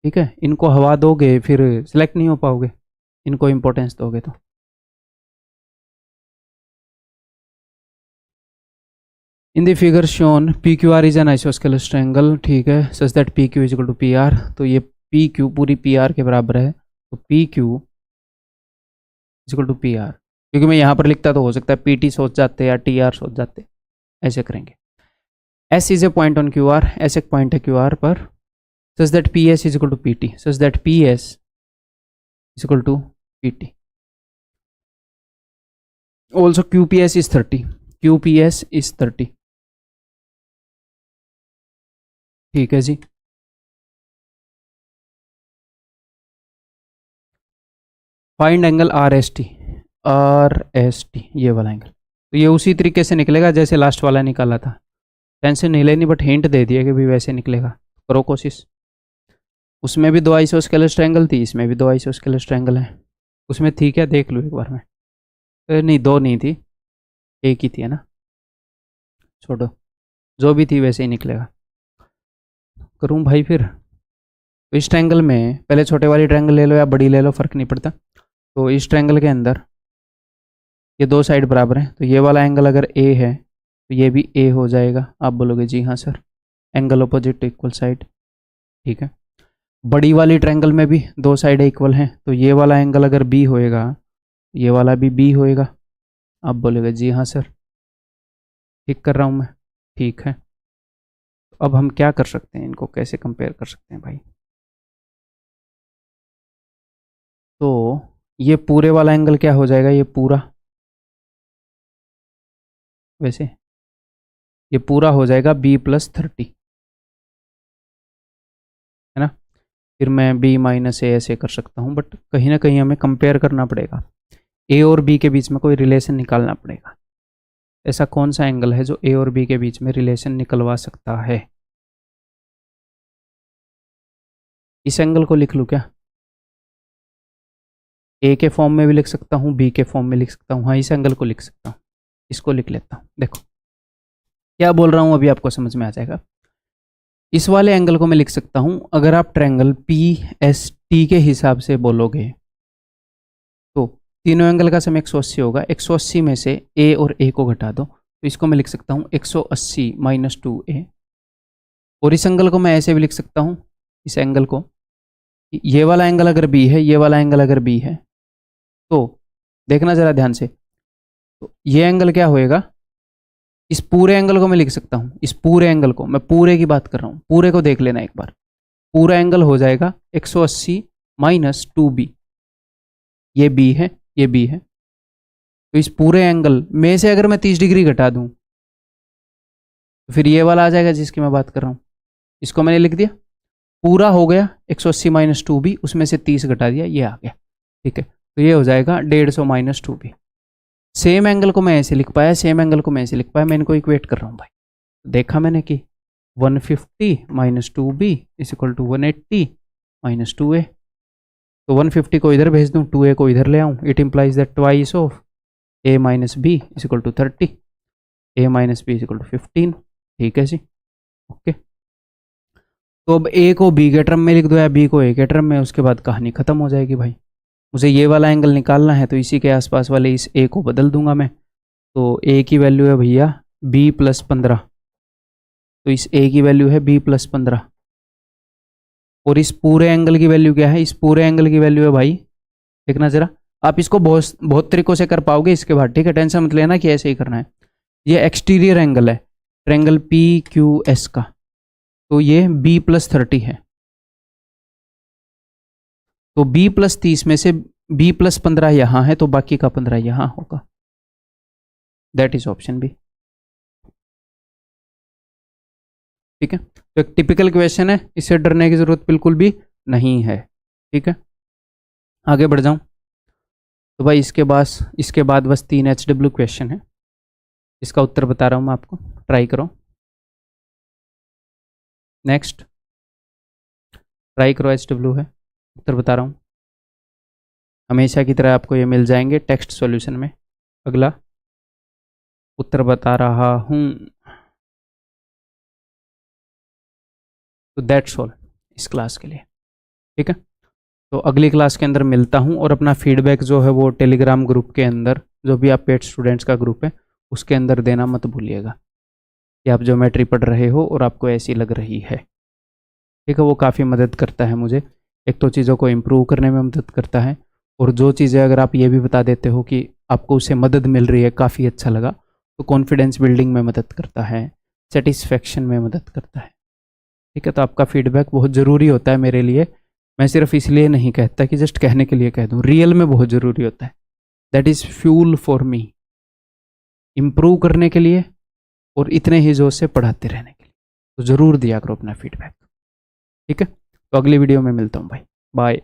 ठीक है। इनको हवा दोगे फिर सिलेक्ट नहीं हो पाओगे, इनको इंपॉर्टेंस दोगे तो। In the figure shown P Q R is an isosceles triangle, ठीक है, such that P Q is equal to P R. तो ये पी क्यू पूरी पी आर के बराबर है, तो P Q is equal to P R, क्योंकि मैं यहाँ पर लिखता तो हो सकता है पी टी सोच जाते या टी आर सोच जाते, ऐसे करेंगे। S is a point on Q R, S एक पॉइंट है क्यू आर पर, such that P S is equal to P T, such that P S is equal to P T. Also Q P S is 30, Q P S is 30, ठीक है जी। Find angle R S T, R S T ये वाला angle, तो तो ये उसी तरीके से निकलेगा जैसे लास्ट वाला निकाला था। टेंशन नहीं लेनी, बट हिंट दे दिया कि भी वैसे निकलेगा। करो कोशिश। उसमें भी 2 आइसोस्केलेस ट्रायंगल थी, इसमें भी 2 आइसोस्केलेस ट्रायंगल है। उसमें थी क्या, देख लो एक बार में। नहीं 2 नहीं थी, एक ही थी, है ना। छोड़ो, जो भी थी वैसे ही निकलेगा। करूँ भाई फिर। तो इस ट्रायंगल में पहले छोटे वाली ट्रायंगल ले लो या बड़ी ले लो, फ़र्क नहीं पड़ता। तो इस ट्रायंगल के अंदर ये 2 साइड बराबर हैं, तो ये वाला एंगल अगर ए है तो ये भी ए हो जाएगा। आप बोलोगे जी हाँ sir, angle opposite equal side, ठीक है। बड़ी वाली ट्रायंगल में भी 2 साइड इक्वल हैं, तो ये वाला एंगल अगर बी होएगा, ये वाला भी बी होएगा। आप बोलोगे जी हाँ सर, ठीक कर रहा हूँ मैं, ठीक है। तो अब हम क्या कर सकते हैं, इनको कैसे कंपेयर कर सकते हैं भाई। तो ये पूरे वाला एंगल क्या हो जाएगा, ये पूरा, वैसे ये पूरा हो जाएगा b+30, है ना। फिर मैं b - a ऐसे कर सकता हूँ, बट कहीं ना कहीं हमें कंपेयर करना पड़ेगा, a और b के बीच में कोई रिलेशन निकालना पड़ेगा। ऐसा कौन सा एंगल है जो a और b के बीच में रिलेशन निकलवा सकता है। इस एंगल को लिख लूँ क्या, a के फॉर्म में भी लिख सकता हूँ, b के फॉर्म में लिख सकता हूँ। हाँ, इस एंगल को लिख सकता हूँ, इसको लिख लेता हूँ। देखो क्या बोल रहा हूँ, अभी आपको समझ में आ जाएगा। इस वाले एंगल को मैं लिख सकता हूँ, अगर आप ट्रायंगल PST के हिसाब से बोलोगे तो तीनों एंगल का सम 180 होगा। 180 में से a और a को घटा दो, तो इसको मैं लिख सकता हूँ 180 - 2a। और इस एंगल को मैं ऐसे भी लिख सकता हूँ, इस एंगल को, ये वाला एंगल अगर b है, ये वाला एंगल अगर b है, तो देखना जरा ध्यान से, तो ये एंगल क्या होएगा, इस पूरे एंगल को मैं लिख सकता हूँ, इस पूरे एंगल को, मैं पूरे की बात कर रहा हूँ, पूरे को देख लेना एक बार। पूरा एंगल हो जाएगा 180 - 2b, ये b है, ये b है। तो इस पूरे एंगल में से अगर मैं 30 डिग्री घटा दूं तो फिर ये वाला आ जाएगा जिसकी मैं बात कर रहा हूँ। इसको मैंने लिख दिया, पूरा हो गया 180 - 2b, उसमें से 30 घटा दिया, ये आ गया, ठीक है। तो ये हो जाएगा 150 - 2b। सेम एंगल को मैं ऐसे लिख पाया, सेम एंगल को मैं ऐसे लिख पाया, मैं इनको इक्वेट कर रहा हूँ भाई। देखा मैंने कि 150 - 2b = 180 - 2a। तो 150 को इधर भेज दूँ, 2a को इधर ले आऊँ, it implies that twice of a - b = 30, a - b = 15, ठीक है जी, ओके। तो अब a को b के टर्म में लिख दो या b को a के टर्म में, उसके बाद कहानी खत्म हो जाएगी भाई। मुझे ये वाला एंगल निकालना है, तो इसी के आसपास वाले इस a को बदल दूंगा मैं। तो a की वैल्यू है भैया b+15, तो इस a की वैल्यू है b+15। और इस पूरे एंगल की वैल्यू क्या है, इस पूरे एंगल की वैल्यू है भाई, देखना जरा, आप इसको बहुत बहुत तरीकों से कर पाओगे इसके बाद, ठीक है, टेंशन मत लेना कि ऐसे ही करना है। ये एक्सटीरियर एंगल है, ट्रायंगल PQS का, तो ये b+30 है। तो b+30 में से b+15 यहाँ है, तो बाकी का 15 यहाँ होगा, दैट इज ऑप्शन बी, ठीक है। तो एक टिपिकल क्वेश्चन है, इससे डरने की जरूरत बिल्कुल भी नहीं है, ठीक है। आगे बढ़ जाऊं तो भाई इसके बाद बस 3 HW क्वेश्चन है, इसका उत्तर बता रहा हूं मैं आपको, ट्राई करो। नेक्स्ट, ट्राई करो, HW है, उत्तर बता रहा हूं। हमेशा की तरह आपको ये मिल जाएंगे टेक्स्ट सॉल्यूशन में। अगला उत्तर बता रहा हूं। तो दैट्स ऑल इस क्लास के लिए, ठीक है। तो अगली क्लास के अंदर मिलता हूं, और अपना फीडबैक जो है वो टेलीग्राम ग्रुप के अंदर, जो भी आप पेट स्टूडेंट्स का ग्रुप है उसके अंदर देना मत भूलिएगा कि आप ज्योमेट्री पढ़ रहे हो और आपको ऐसी लग रही है, ठीक है। वो काफ़ी मदद करता है मुझे, एक तो चीज़ों को इम्प्रूव करने में मदद करता है, और जो चीज़ें अगर आप ये भी बता देते हो कि आपको उससे मदद मिल रही है, काफ़ी अच्छा लगा, तो कॉन्फिडेंस बिल्डिंग में मदद करता है, सेटिस्फेक्शन में मदद करता है, ठीक है। तो आपका फीडबैक बहुत ज़रूरी होता है मेरे लिए, मैं सिर्फ इसलिए नहीं कहता कि जस्ट कहने के लिए कह दूँ, रियल में बहुत ज़रूरी होता है। That is fuel for me, improve करने के लिए और इतने ही जोर से पढ़ाते रहने के लिए। तो ज़रूर दिया करो अपना फीडबैक, ठीक है। तो अगली वीडियो में मिलता हूँ भाई, बाय।